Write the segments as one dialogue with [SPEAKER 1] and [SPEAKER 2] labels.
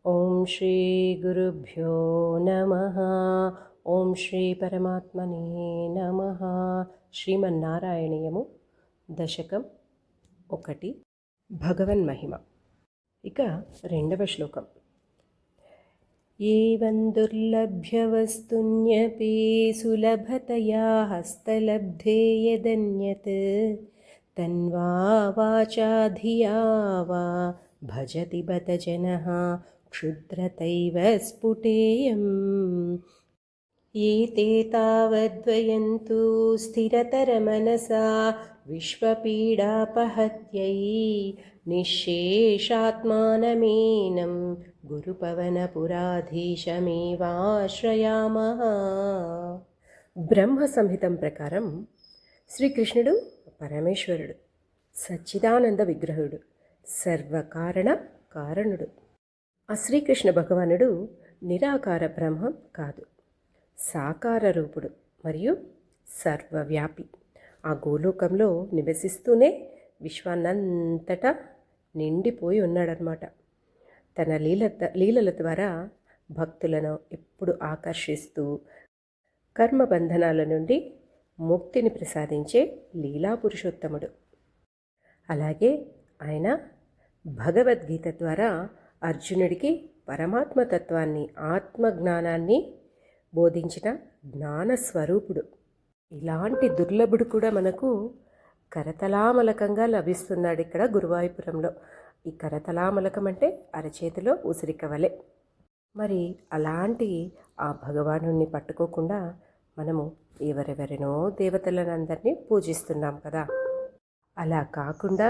[SPEAKER 1] ఓం శ్రీ గురుభ్యో నమః. ఓం శ్రీ పరమాత్మనే నమః. శ్రీమన్నారాయణీయము దశకం 1 భగవన్మహిమ. ఇక 2వ శ్లోకం. ఏవం దుర్లభ్యవస్తున్యపి సులభతయా హస్తలబ్ధే యదన్యత్ తన్వా వాచా ధియా వా భజతి బత జనః క్షుద్రతైవ స్ఫుటేయం. ఏతే తావద్వయంతు స్థిరతరమనసా విశ్వపీడాపహత్యై నిశ్శేషాత్మానమేనం గురుపవనపురాధీశమేవాశ్రయామః. బ్రహ్మ సంహితం ప్రకారం శ్రీకృష్ణుడు పరమేశ్వరుడు, సచ్చిదానంద విగ్రహుడు, సర్వకారణ కారణుడు. ఆ శ్రీకృష్ణ భగవానుడు నిరాకార బ్రహ్మం కాదు, సాకార రూపుడు మరియు సర్వవ్యాపి. ఆ గోలోకంలో నివసిస్తూనే విశ్వాన్నంతటా నిండిపోయి ఉన్నాడనమాట. తన లీలల ద్వారా భక్తులను ఎప్పుడు ఆకర్షిస్తూ కర్మబంధనాల నుండి ముక్తిని ప్రసాదించే లీలా పురుషోత్తముడు. అలాగే ఆయన భగవద్గీత ద్వారా అర్జునుడికి పరమాత్మతత్వాన్ని, ఆత్మజ్ఞానాన్ని బోధించిన జ్ఞానస్వరూపుడు. ఇలాంటి దుర్లభుడు కూడా మనకు కరతలామలకంగా లభిస్తున్నాడు ఇక్కడ గురువాయూపురంలో. ఈ కరతలామలకం అంటే అరచేతిలో ఉసిరిక వలె. మరి అలాంటి ఆ భగవానుణ్ణి పట్టుకోకుండా మనము ఎవరెవరినో దేవతలనందరినీ పూజిస్తున్నాం కదా. అలా కాకుండా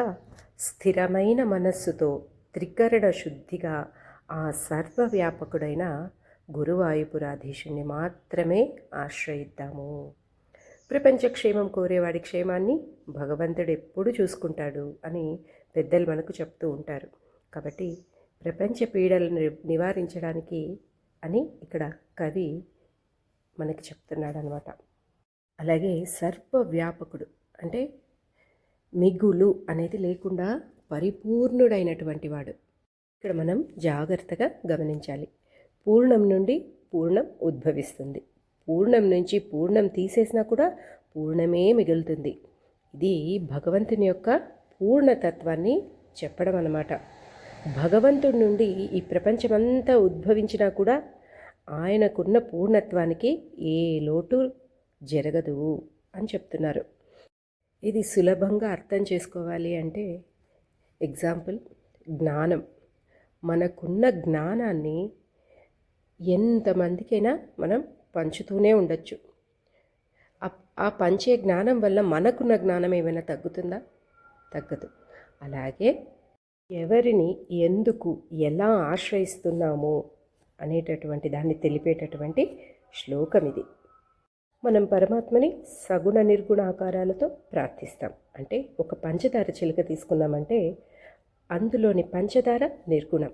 [SPEAKER 1] స్థిరమైన మనస్సుతో త్రికరణ శుద్ధిగా ఆ సర్వవ్యాపకుడైన గురువాయూపురాధీశుణ్ణి మాత్రమే ఆశ్రయిద్దాము. ప్రపంచ క్షేమం కోరేవాడి క్షేమాన్ని భగవంతుడు ఎప్పుడు చూసుకుంటాడు అని పెద్దలు మనకు చెప్తూ ఉంటారు. కాబట్టి ప్రపంచ పీడలను నివారించడానికి అని ఇక్కడ కవి మనకి చెప్తున్నాడు అనమాట. అలాగే సర్వవ్యాపకుడు అంటే మిగులు అనేది లేకుండా పరిపూర్ణుడైనటువంటి వాడు. ఇక్కడ మనం జాగ్రత్తగా గమనించాలి. పూర్ణం నుండి పూర్ణం ఉద్భవిస్తుంది, పూర్ణం నుంచి పూర్ణం తీసేసినా కూడా పూర్ణమే మిగులుతుంది. ఇది భగవంతుని యొక్క పూర్ణతత్వాన్ని చెప్పడం అన్నమాట. భగవంతుడి నుండి ఈ ప్రపంచమంతా ఉద్భవించినా కూడా ఆయనకున్న పూర్ణత్వానికి ఏ లోటు జరగదు అని చెప్తున్నారు. ఇది సులభంగా అర్థం చేసుకోవాలి అంటే ఎగ్జాంపుల్, జ్ఞానం. మనకున్న జ్ఞానాన్ని ఎంతమందికైనా మనం పంచుతూనే ఉండొచ్చు. ఆ పంచే జ్ఞానం వల్ల మనకున్న జ్ఞానం ఏమైనా తగ్గుతుందా? తగ్గదు. అలాగే ఎవరిని ఎందుకు ఎలా ఆశ్రయిస్తున్నామో అనేటటువంటి దాన్ని తెలిపేటటువంటి శ్లోకం ఇది. మనం పరమాత్మని సగుణ నిర్గుణ ఆకారాలతో ప్రార్థిస్తాం. అంటే ఒక పంచదార చిలుక తీసుకున్నామంటే అందులోని పంచదార నిర్గుణం,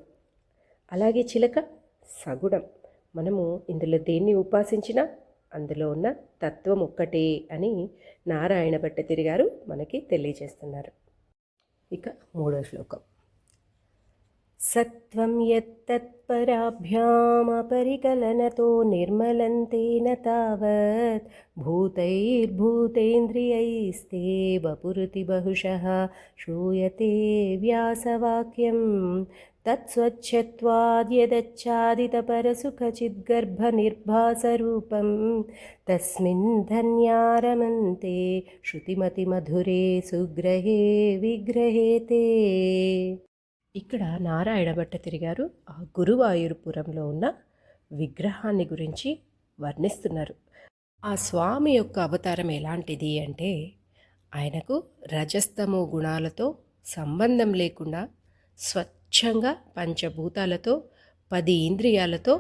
[SPEAKER 1] అలాగే చిలక సగుణం. మనము ఇందులో దేన్ని ఉపాసించినా అందులో ఉన్న తత్వం ఒక్కటే అని నారాయణ భట్టతిరి గారు మనకి తెలియజేస్తున్నారు. ఇక 3వ శ్లోకం. సత్వం యత్తత్పరాభ్యామపరికలనతో నిర్మలంతేన తావత్ భూతైర్భూతేంద్రియైస్తే వపురుతి బహుశః శ్రూయతే వ్యాసవాక్యం తత్స్వచ్ఛత్వాద్యదచ్ఛాదితపరసుఖచిద్గర్భనిర్భాసరూపం తస్మిన్ ధన్యారమంతే శృతిమతిమధురే సుగ్రహే విగ్రహేతే. ఇక్కడ నారాయణ భట్టతిరి గారు ఆ గురువాయూరుపురంలో ఉన్న విగ్రహాన్ని గురించి వర్ణిస్తున్నారు. ఆ స్వామి యొక్క అవతారం ఎలాంటిది అంటే ఆయనకు రజస్తమో గుణాలతో సంబంధం లేకుండా స్వచ్ఛంగా పంచభూతాలతో 10 ఇంద్రియాలతో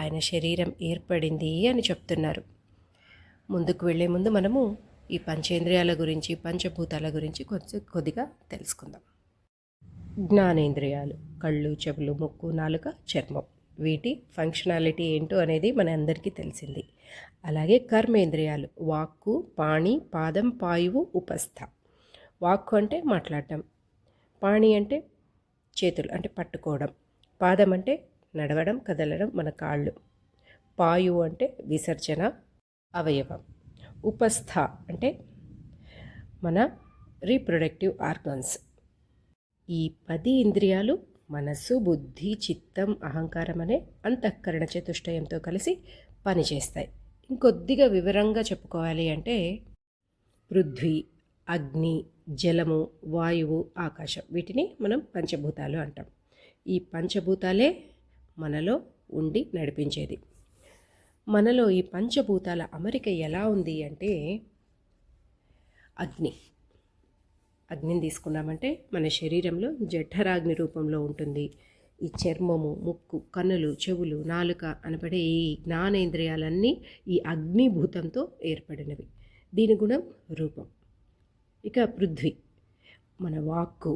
[SPEAKER 1] ఆయన శరీరం ఏర్పడింది అని చెప్తున్నారు. ముందుకు వెళ్ళే ముందు మనము ఈ పంచేంద్రియాల గురించి, పంచభూతాల గురించి కొద్దిగా తెలుసుకుందాం. జ్ఞానేంద్రియాలు కళ్ళు, చెవులు, ముక్కు, నాలుక, చర్మం. వీటి ఫంక్షనాలిటీ ఏంటో అనేది మన అందరికీ తెలిసింది. అలాగే కర్మేంద్రియాలు వాక్కు, పాణి, పాదం, పాయువు, ఉపస్థ. వాక్కు అంటే మాట్లాడటం, పాణి అంటే చేతులు అంటే పట్టుకోవడం, పాదం అంటే నడవడం, కదలడం మన కాళ్ళు. పాయువు అంటే విసర్జన అవయవం. ఉపస్థ అంటే మన రీప్రొడక్టివ్ ఆర్గన్స్. ఈ 10 ఇంద్రియాలు మనస్సు, బుద్ధి, చిత్తం, అహంకారం అనే అంతఃకరణ చతుష్టయంతో కలిసి పనిచేస్తాయి. ఇంకొద్దిగా వివరంగా చెప్పుకోవాలి అంటే పృథ్వీ, అగ్ని, జలము, వాయువు, ఆకాశం, వీటిని మనం పంచభూతాలు అంటాం. ఈ పంచభూతాలే మనలో ఉండి నడిపించేది. మనలో ఈ పంచభూతాల అమరిక ఎలా ఉంది అంటే అగ్నిని తీసుకున్నామంటే మన శరీరంలో జఠరాగ్ని రూపంలో ఉంటుంది. ఈ చర్మము, ముక్కు, కన్నులు, చెవులు, నాలుక అనబడే ఈ జ్ఞానేంద్రియాలన్నీ ఈ అగ్నిభూతంతో ఏర్పడినవి. దీని గుణం రూపం. ఇక పృథ్వీ మన వాక్కు,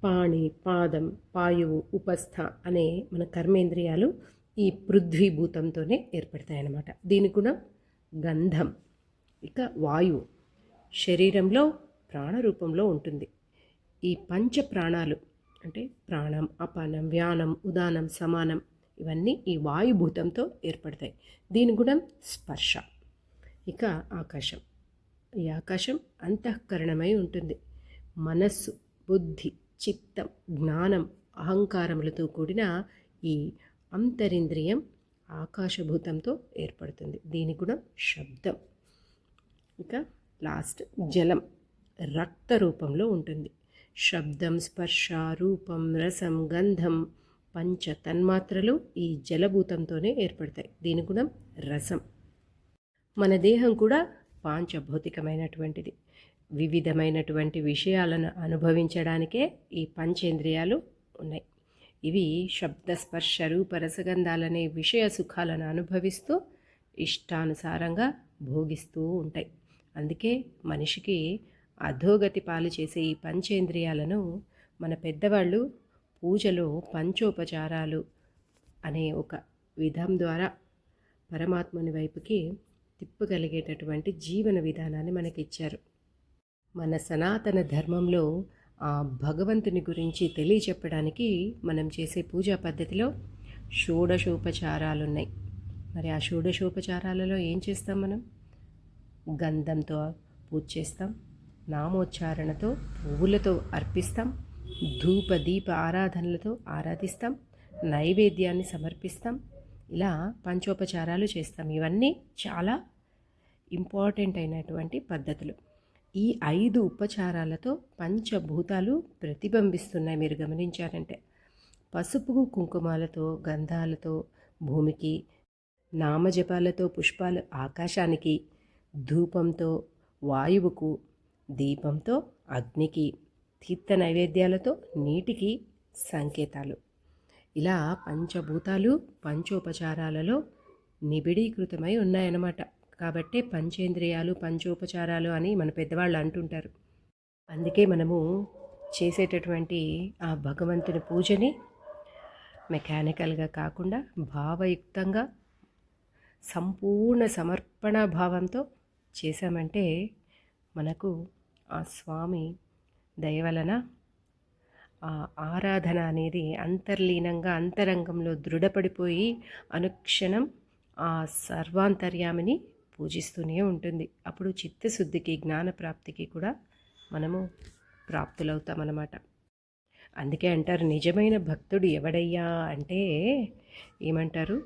[SPEAKER 1] పాణి, పాదం, పాయువు, ఉపస్థ అనే మన కర్మేంద్రియాలు ఈ పృథ్వీభూతంతోనే ఏర్పడతాయన్నమాట. దీని గుణం గంధం. ఇక వాయువు శరీరంలో ప్రాణరూపంలో ఉంటుంది. ఈ పంచ ప్రాణాలు అంటే ప్రాణం, అపానం, వ్యానం, ఉదానం, సమానం ఇవన్నీ ఈ వాయుభూతంతో ఏర్పడతాయి. దీని గుణం స్పర్శ. ఇక ఆకాశం. ఈ ఆకాశం అంతఃకరణమై ఉంటుంది. మనస్సు, బుద్ధి, చిత్తం, జ్ఞానం, అహంకారములతో కూడిన ఈ అంతరింద్రియం ఆకాశభూతంతో ఏర్పడుతుంది. దీని గుణం శబ్దం. ఇక లాస్ట్ జలం రక్త రూపంలో ఉంటుంది. శబ్దం, స్పర్శ, రూపం, రసం, గంధం పంచ తన్మాత్రలు ఈ జలభూతంతోనే ఏర్పడతాయి. దీని గుణం రసం. మన దేహం కూడా పాంచభౌతికమైనటువంటిది. వివిధమైనటువంటి విషయాలను అనుభవించడానికే ఈ పంచేంద్రియాలు ఉన్నాయి. ఇవి శబ్ద, స్పర్శ, రూప, రసగంధాలనే విషయ సుఖాలను అనుభవిస్తూ ఇష్టానుసారంగా భోగిస్తూ ఉంటాయి. అందుకే మనిషికి అధోగతి పాలు చేసే ఈ పంచేంద్రియాలను మన పెద్దవాళ్ళు పూజలో పంచోపచారాలు అనే ఒక విధం ద్వారా పరమాత్మని వైపుకి తిప్పగలిగేటటువంటి జీవన విధానాన్ని మనకిచ్చారు. మన సనాతన ధర్మంలో ఆ భగవంతుని గురించి తెలియచెప్పడానికి మనం చేసే పూజా పద్ధతిలో షోడశోపచారాలు ఉన్నాయి. మరి ఆ షోడశోపచారాలలో ఏం చేస్తాం? మనం గంధంతో పూజ చేస్తాం, నామోచ్చారణతో, పువ్వులతో అర్పిస్తాం, ధూప దీప ఆరాధనలతో ఆరాధిస్తాం, నైవేద్యాన్ని సమర్పిస్తాం. ఇలా పంచోపచారాలు చేస్తాం. ఇవన్నీ చాలా ఇంపార్టెంట్ అయినటువంటి పద్ధతులు. ఈ 5 ఉపచారాలతో పంచభూతాలు ప్రతిబింబిస్తున్నాయి. మీరు గమనించారంటే పసుపు కుంకుమాలతో, గంధాలతో భూమికి, నామజపాలతో పుష్పాలు ఆకాశానికి, ధూపంతో వాయువుకు, దీపంతో అగ్నికి, తీర్థ నైవేద్యాలతో నీటికి సంకేతాలు. ఇలా పంచభూతాలు పంచోపచారాలలో నిబిడీకృతమై ఉన్నాయన్నమాట. కాబట్టే పంచేంద్రియాలు పంచోపచారాలు అని మన పెద్దవాళ్ళు అంటుంటారు. అందుకే మనము చేసేటటువంటి ఆ భగవంతుని పూజని మెకానికల్గా కాకుండా భావయుక్తంగా సంపూర్ణ సమర్పణ భావంతో చేశామంటే మనకు ఆ స్వామి దయ వలన ఆ ఆరాధన అనేది అంతర్లీనంగా అంతరంగంలో దృఢపడిపోయి అనుక్షణం ఆ సర్వాంతర్యామిని పూజిస్తూనే ఉంటుంది. అప్పుడు చిత్తశుద్ధికి, జ్ఞానప్రాప్తికి కూడా మనము ప్రాప్తులవుతామన్నమాట. అందుకే అంటారు, నిజమైన భక్తుడు ఎవడయ్యా అంటే ఏమంటారు?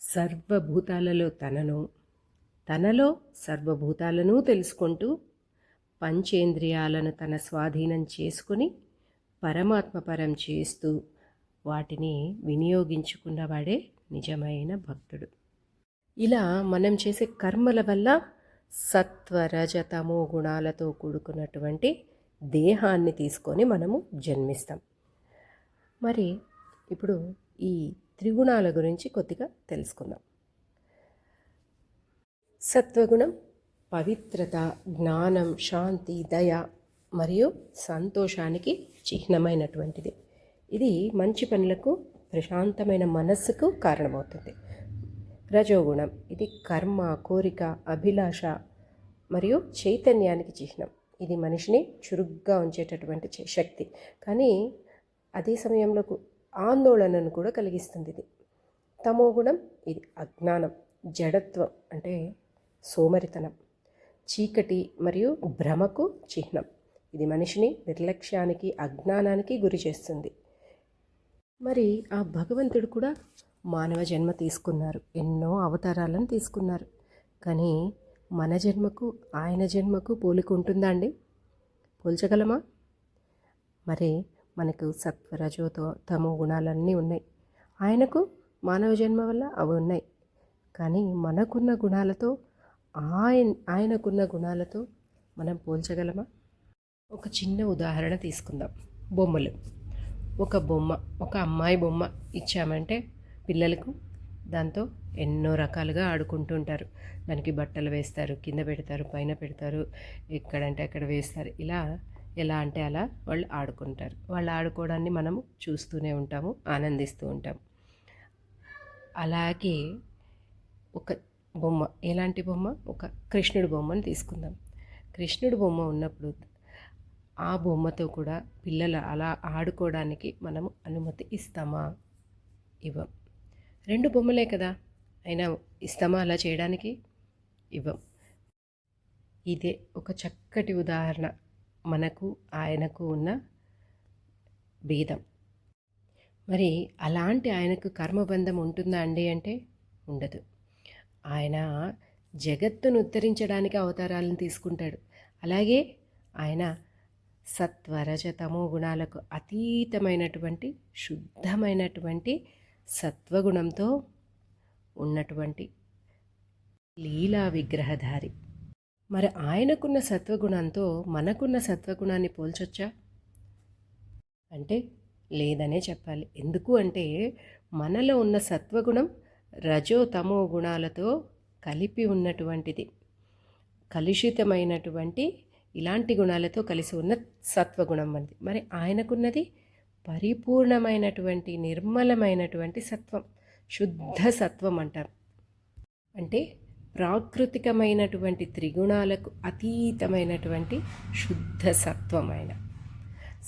[SPEAKER 1] సర్వభూతాలలో తనలో సర్వభూతాలను తెలుసుకుంటూ పంచేంద్రియాలను తన స్వాధీనం చేసుకుని పరమాత్మపరం చేస్తూ వాటిని వినియోగించుకున్నవాడే నిజమైన భక్తుడు. ఇలా మనం చేసే కర్మల వల్ల సత్వ, రజ, తమో గుణాలతో కూడుకున్నటువంటి దేహాన్ని తీసుకొని మనము జన్మిస్తాం. మరి ఇప్పుడు ఈ త్రిగుణాల గురించి కొద్దిగా తెలుసుకుందాం. సత్వగుణం పవిత్రత, జ్ఞానం, శాంతి, దయ మరియు సంతోషానికి చిహ్నమైనటువంటిది. ఇది మంచి పనులకు, ప్రశాంతమైన మనస్సుకు కారణమవుతుంది. రజోగుణం ఇది కర్మ, కోరిక, అభిలాష మరియు చైతన్యానికి చిహ్నం. ఇది మనిషిని చురుగ్గా ఉంచేటటువంటి శక్తి. కానీ అదే సమయంలో ఆందోళనను కూడా కలిగిస్తుంది. ఇది తమో గుణం, ఇది అజ్ఞానం, జడత్వం అంటే సోమరితనం, చీకటి మరియు భ్రమకు చిహ్నం. ఇది మనిషిని నిర్లక్ష్యానికి, అజ్ఞానానికి గురి చేస్తుంది. మరి ఆ భగవంతుడు కూడా మానవ జన్మ తీసుకున్నారు, ఎన్నో అవతారాలను తీసుకున్నారు. కానీ మన జన్మకు ఆయన జన్మకు పోలిక ఉంటుందా అండి? పోల్చగలమా? మరి మనకు సత్వరజోతో తమో గుణాలన్నీ ఉన్నాయి. ఆయనకు మానవ జన్మ వల్ల అవి ఉన్నాయి. కానీ మనకున్న గుణాలతో ఆయనకున్న గుణాలతో మనం పోల్చగలమా? ఒక చిన్న ఉదాహరణ తీసుకుందాం. బొమ్మలు. ఒక అమ్మాయి బొమ్మ ఇచ్చామంటే పిల్లలకు దాంతో ఎన్నో రకాలుగా ఆడుకుంటుంటారు. దానికి బట్టలు వేస్తారు, కింద పెడతారు, పైన పెడతారు, ఎక్కడంటే అక్కడ వేస్తారు. ఇలా ఎలా అంటే అలా వాళ్ళు ఆడుకుంటారు. వాళ్ళు ఆడుకోవడాన్ని మనము చూస్తూనే ఉంటాము, ఆనందిస్తూ ఉంటాము. అలాగే ఒక బొమ్మ, ఎలాంటి బొమ్మ? ఒక కృష్ణుడి బొమ్మను తీసుకుందాం. కృష్ణుడి బొమ్మ ఉన్నప్పుడు ఆ బొమ్మతో కూడా పిల్లలు అలా ఆడుకోవడానికి మనము అనుమతి ఇస్తామా? ఇవ్వం. రెండు బొమ్మలే కదా, అయినా ఇస్తామా అలా చేయడానికి? ఇవ్వం. ఇదే ఒక చక్కటి ఉదాహరణ మనకు ఆయనకు ఉన్న భేదం. మరి అలాంటి ఆయనకు కర్మబంధం ఉంటుందా అండి అంటే ఉండదు. ఆయన జగత్తును ఉద్ధరించడానికి అవతారాలను తీసుకుంటాడు. అలాగే ఆయన సత్వరజతమో గుణాలకు అతీతమైనటువంటి శుద్ధమైనటువంటి సత్వగుణంతో ఉన్నటువంటి లీలా విగ్రహధారి. మరి ఆయనకున్న సత్వగుణంతో మనకున్న సత్వగుణాన్ని పోల్చొచ్చా అంటే లేదనే చెప్పాలి. ఎందుకు అంటే మనలో ఉన్న సత్వగుణం రజో తమో గుణాలతో కలిపి ఉన్నటువంటిది, కలుషితమైనటువంటి ఇలాంటి గుణాలతో కలిసి ఉన్న సత్వగుణం మనది. మరి ఆయనకున్నది పరిపూర్ణమైనటువంటి నిర్మలమైనటువంటి సత్వం, శుద్ధ సత్వం అంటారు. అంటే ప్రాకృతికమైనటువంటి త్రిగుణాలకు అతీతమైనటువంటి శుద్ధ సత్వమైన.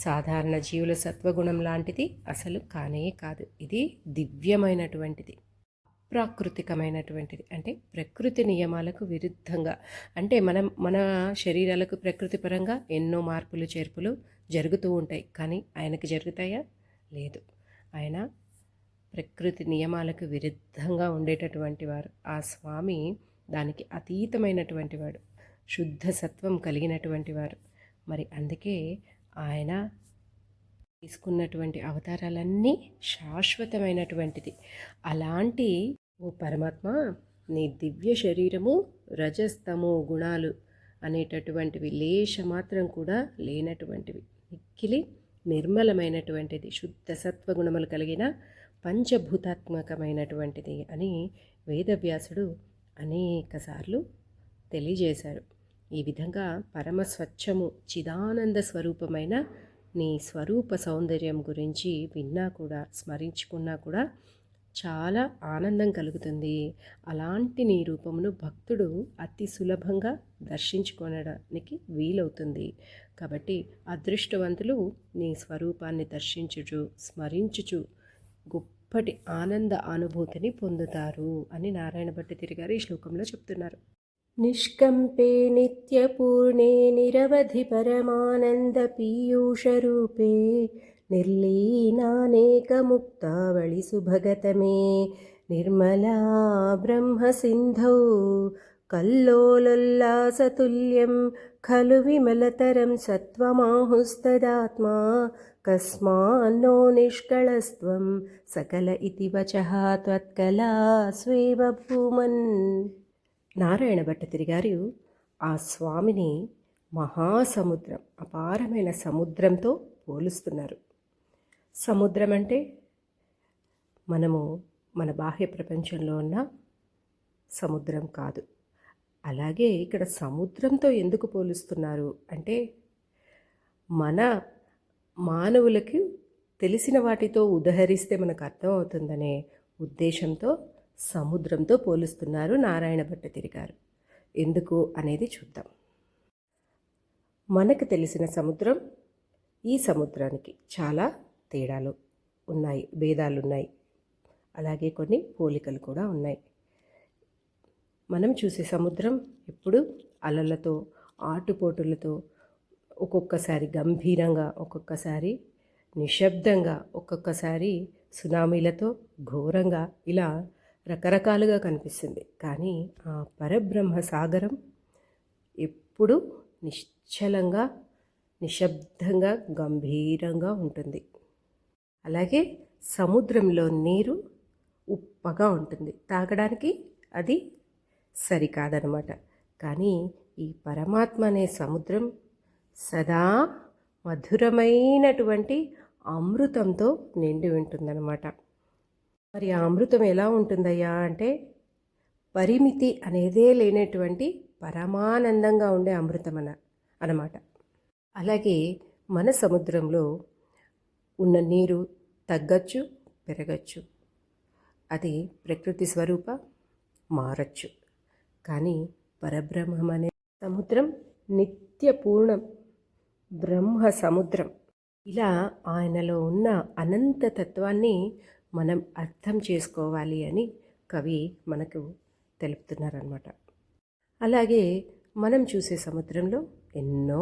[SPEAKER 1] సాధారణ జీవుల సత్వగుణం లాంటిది అసలు కానే కాదు. ఇది దివ్యమైనటువంటిది, ప్రాకృతికమైనటువంటిది. అంటే ప్రకృతి నియమాలకు విరుద్ధంగా. అంటే మన శరీరాలకు ప్రకృతి పరంగా ఎన్నో మార్పులు చేర్పులు జరుగుతూ ఉంటాయి. కానీ ఆయనకి జరుగుతాయా? లేదు. ఆయన ప్రకృతి నియమాలకు విరుద్ధంగా ఉండేటటువంటి వారు. ఆ స్వామి దానికి అతీతమైనటువంటి వాడు, శుద్ధ సత్వం కలిగినటువంటి వారు. మరి అందుకే ఆయన తీసుకున్నటువంటి అవతారాలన్నీ శాశ్వతమైనటువంటిది. అలాంటి ఓ పరమాత్మ, నీ దివ్య శరీరము రజస్తమో గుణాలు అనేటటువంటివి లేశమాత్రం కూడా లేనటువంటివి, మిక్కిలి నిర్మలమైనటువంటిది, శుద్ధ సత్వగుణములు కలిగిన పంచభూతాత్మకమైనటువంటిది అని వేదవ్యాసుడు అనేకసార్లు తెలియజేశారు. ఈ విధంగా పరమ స్వచ్ఛము చిదానంద స్వరూపమైన నీ స్వరూప సౌందర్యం గురించి విన్నా కూడా, స్మరించుకున్నా కూడా చాలా ఆనందం కలుగుతుంది. అలాంటి నీ రూపమును భక్తుడు అతి సులభంగా దర్శించుకోవడానికి వీలవుతుంది. కాబట్టి అదృష్టవంతులు నీ స్వరూపాన్ని దర్శించుచు, స్మరించుచు గొప్పటి ఆనంద అనుభూతిని పొందుతారు అని నారాయణ భట్టితిరి గారు ఈ శ్లోకంలో చెప్తున్నారు. నిష్కంపే నిత్యపూర్ణే నిరవధి పరమానంద పీయూషరూపే నిర్లీనానేకముక్తావళి సుభగతమే నిర్మలా బ్రహ్మసింధౌ కల్లోలోల్లాసతుల్యం ఖలు విమలతరం సత్వమాహుస్తదాత్మా కస్మాన్నో నిష్కళస్త్వం సకల ఇతి వచః త్వత్కలా స్వేవ భూమన్. నారాయణ భట్టతిరి గారు ఆ స్వామిని మహాసముద్రం, అపారమైన సముద్రంతో పోలుస్తున్నారు. సముద్రం అంటే మనము మన బాహ్య ప్రపంచంలో ఉన్న సముద్రం కాదు. అలాగే ఇక్కడ సముద్రంతో ఎందుకు పోలుస్తున్నారు అంటే మన మానవులకి తెలిసిన వాటితో ఉదహరిస్తే మనకు అర్థమవుతుందనే ఉద్దేశంతో సముద్రంతో పోలుస్తున్నారు నారాయణ భట్టతిరి గారు. ఎందుకు అనేది చూద్దాం. మనకు తెలిసిన సముద్రం, ఈ సముద్రానికి చాలా తేడాలు ఉన్నాయి, భేదాలున్నాయి. అలాగే కొన్ని పోలికలు కూడా ఉన్నాయి. మనం చూసే సముద్రం ఎప్పుడు అలలతో, ఆటుపోటులతో, ఒక్కొక్కసారి గంభీరంగా, ఒక్కొక్కసారి నిశ్శబ్దంగా, ఒక్కొక్కసారి సునామీలతో ఘోరంగా ఇలా రకరకాలుగా కనిపిస్తుంది. కానీ ఆ పరబ్రహ్మ సాగరం ఎప్పుడు నిశ్చలంగా, నిశ్శబ్దంగా, గంభీరంగా ఉంటుంది. అలాగే సముద్రంలో నీరు ఉప్పగా ఉంటుంది, తాగడానికి అది సరికాదనమాట. కానీ ఈ పరమాత్మ అనే సముద్రం సదా మధురమైనటువంటి అమృతంతో నిండి ఉంటుందన్నమాట. మరి ఆ అమృతం ఎలా ఉంటుందయ్యా అంటే పరిమితి అనేదే లేనటువంటి పరమానందంగా ఉండే అమృతం అన్నమాట. అలాగే మన సముద్రంలో ఉన్న నీరు తగ్గచ్చు, పెరగచ్చు. అది ప్రకృతి స్వరూప మారచ్చు. కానీ పరబ్రహ్మం అనే సముద్రం నిత్య పూర్ణం, బ్రహ్మ సముద్రం. ఇలా ఆయనలో ఉన్న అనంత తత్వాన్ని మనం అర్థం చేసుకోవాలి అని కవి మనకు తెలుపుతున్నారన్నమాట. అలాగే మనం చూసే సముద్రంలో ఎన్నో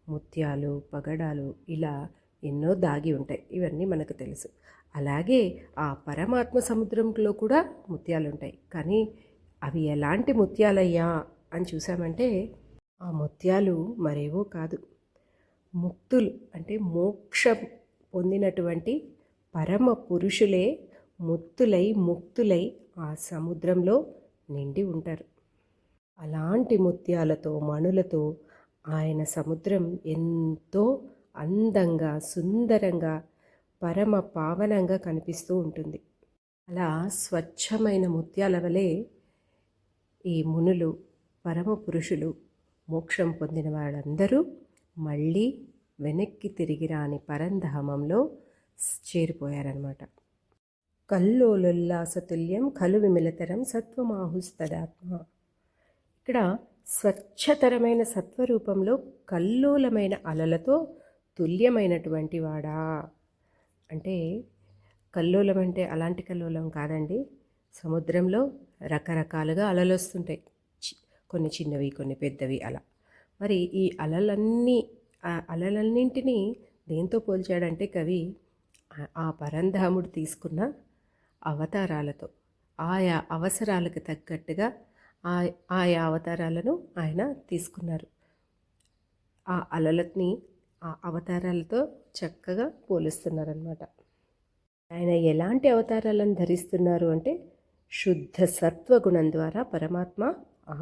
[SPEAKER 1] ముత్యాలు, పగడాలు ఇలా ఎన్నో దాగి ఉంటాయి. ఇవన్నీ మనకు తెలుసు. అలాగే ఆ పరమాత్మ సముద్రంలో కూడా ముత్యాలు ఉంటాయి. కానీ అవి ఎలాంటి ముత్యాలయ్యా అని చూసామంటే ఆ ముత్యాలు మరేవో కాదు, ముక్తులు అంటే మోక్షం పొందినటువంటి పరమ పురుషులే ముక్తులై ఆ సముద్రంలో నిండి ఉంటారు. అలాంటి ముత్యాలతో, మణులతో ఆయన సముద్రం ఎంతో అందంగా, సుందరంగా, పరమ పావనంగా కనిపిస్తూ ఉంటుంది. అలా స్వచ్ఛమైన ముత్యాల వలె ఈ మునులు, పరమ పురుషులు, మోక్షం పొందిన వాళ్ళందరూ మళ్ళీ వెనక్కి తిరిగి రాని పరంధామంలో చేరిపోయారనమాట. కల్లోలుల్లాసతుల్యం ఖలు విమలతరం సత్వమాహుస్తదాత్మ. ఇక్కడ స్వచ్ఛతరమైన సత్వరూపంలో కల్లోలమైన అలలతో తుల్యమైనటువంటి వాడా అంటే, కల్లోలం అంటే అలాంటి కల్లోలం కాదండి. సముద్రంలో రకరకాలుగా అలలు వస్తుంటాయి, కొన్ని చిన్నవి, కొన్ని పెద్దవి అలా. మరి ఈ అలలన్నింటినీ దేంతో పోల్చాడంటే కవి ఆ పరంధాముడు తీసుకున్న అవతారాలతో, ఆయా అవసరాలకు తగ్గట్టుగా ఆయా అవతారాలను ఆయన తీసుకున్నారు. ఆ అలలని ఆ అవతారాలతో చక్కగా పోలుస్తున్నారన్నమాట. ఆయన ఎలాంటి అవతారాలను ధరిస్తున్నారు అంటే శుద్ధ సత్వగుణం ద్వారా పరమాత్మ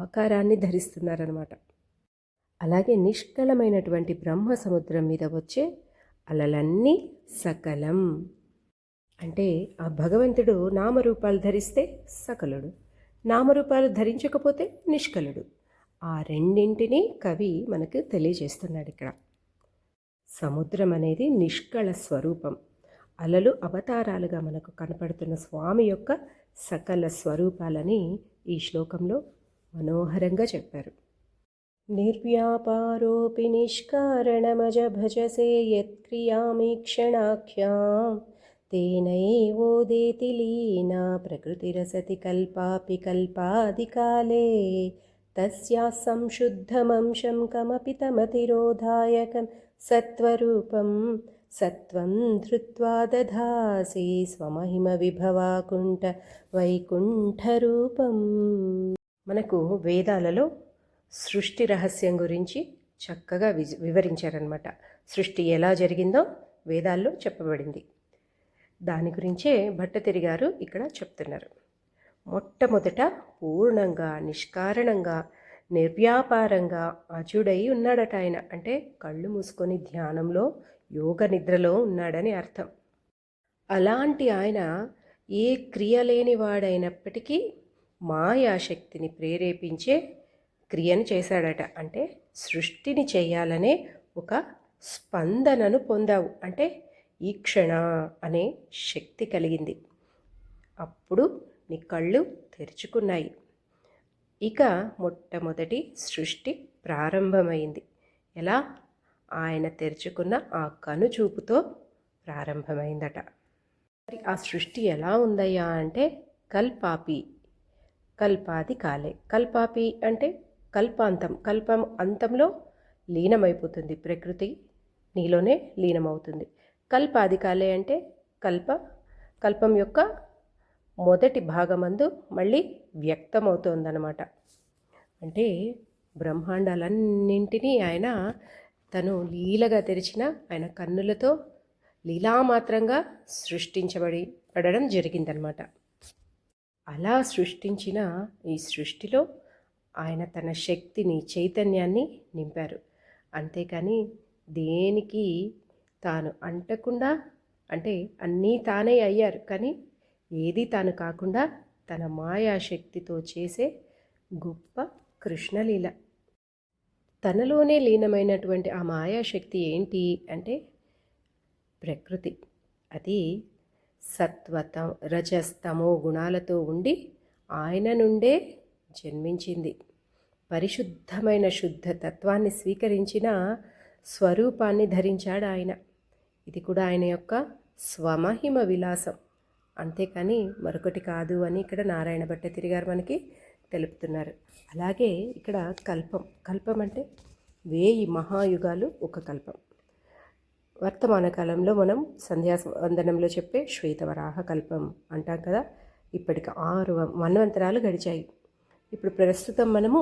[SPEAKER 1] ఆకారాన్ని ధరిస్తున్నారన్నమాట. అలాగే నిష్కళమైనటువంటి బ్రహ్మ సముద్రం మీద వచ్చే అలలన్నీ సకలం అంటే ఆ భగవంతుడు నామరూపాలు ధరిస్తే సకలుడు, నామరూపాలు ధరించకపోతే నిష్కలుడు. ఆ రెండింటినీ కవి మనకు తెలియజేస్తున్నాడు ఇక్కడ. సముద్రం అనేది నిష్కళ స్వరూపం. అలలు అవతారాలుగా మనకు కనపడుతున్న స్వామి యొక్క సకల స్వరూపాలని ఈ శ్లోకంలో మనోహరంగా చెప్పారు. నిర్వ్యాపారోపి నిష్కారణమజ భజసే యత్క్రియామీక్షణాఖ్యాం తేనైవోదేతి లీనా ప్రకృతిరసతి కల్పాపి కల్పాదికాలే తస్యా సంశుద్ధమంశం కమపి తమతిరోధాయకం సత్వరూపం సత్వం ధృత్వా దధాసి స్వమహిమ విభవాకుంఠ వైకుంఠరూపం. మనకు వేదాలలో సృష్టి రహస్యం గురించి చక్కగా వివరించారనమాట. సృష్టి ఎలా జరిగిందో వేదాల్లో చెప్పబడింది. దాని గురించే భట్టతిరి గారు ఇక్కడ చెప్తున్నారు. మొట్టమొదట పూర్ణంగా, నిష్కారణంగా, నిర్వ్యాపారంగా అజుడై ఉన్నాడట ఆయన. అంటే కళ్ళు మూసుకొని ధ్యానంలో, యోగ నిద్రలో ఉన్నాడని అర్థం. అలాంటి ఆయన ఏ క్రియ లేని వాడైనప్పటికీ మాయాశక్తిని ప్రేరేపించే క్రియను చేశాడట. అంటే సృష్టిని చేయాలనే ఒక స్పందనను పొందావు అంటే ఈక్షణ అనే శక్తి కలిగింది. అప్పుడు నీ కళ్ళు తెరుచుకున్నాయి. ఇక మొట్టమొదటి సృష్టి ప్రారంభమైంది. ఎలా? ఆయన తెరుచుకున్న ఆ కనుచూపుతో ప్రారంభమైందట. మరి ఆ సృష్టి ఎలా ఉందయ్యా అంటే కల్పాపి కల్పాది కాలే. కల్పాపి అంటే కల్పాంతం. కల్పం అంతంలో లీనమైపోతుంది ప్రకృతి, నీలోనే లీనమవుతుంది. కల్పాది కాలే అంటే కల్పం యొక్క మొదటి భాగమందు మళ్ళీ వ్యక్తమవుతోందన్నమాట. అంటే బ్రహ్మాండాలన్నింటినీ ఆయన తను లీలగా తెరిచిన ఆయన కన్నులతో లీలామాత్రంగా పడడం జరిగిందనమాట. అలా సృష్టించిన ఈ సృష్టిలో ఆయన తన శక్తిని, చైతన్యాన్ని నింపారు. అంతేకాని దేనికి తాను అంటకుండా, అంటే అన్నీ తానే అయ్యారు కానీ ఏది తాను కాకుండా తన మాయాశక్తితో చేసే గొప్ప కృష్ణలీల. తనలోనే లీనమైనటువంటి ఆ మాయాశక్తి ఏంటి అంటే ప్రకృతి. అది సత్వతం రజస్తమో గుణాలతో ఉండి ఆయన నుండే జన్మించింది. పరిశుద్ధమైన శుద్ధ తత్వాన్ని స్వీకరించిన స్వరూపాన్ని ధరించాడు ఆయన. ఇది కూడా ఆయన యొక్క స్వమహిమ విలాసం, అంతేకాని మరొకటి కాదు అని ఇక్కడ నారాయణ భట్టతిరి గారు మనకి తెలుపుతున్నారు. అలాగే ఇక్కడ కల్పం అంటే 1000 మహాయుగాలు ఒక కల్పం. వర్తమాన కాలంలో మనం సంధ్యావందనంలో చెప్పే శ్వేతవరాహ కల్పం అంటాం కదా. ఇప్పటికి 6 మన్వంతరాలు గడిచాయి. ఇప్పుడు ప్రస్తుతం మనము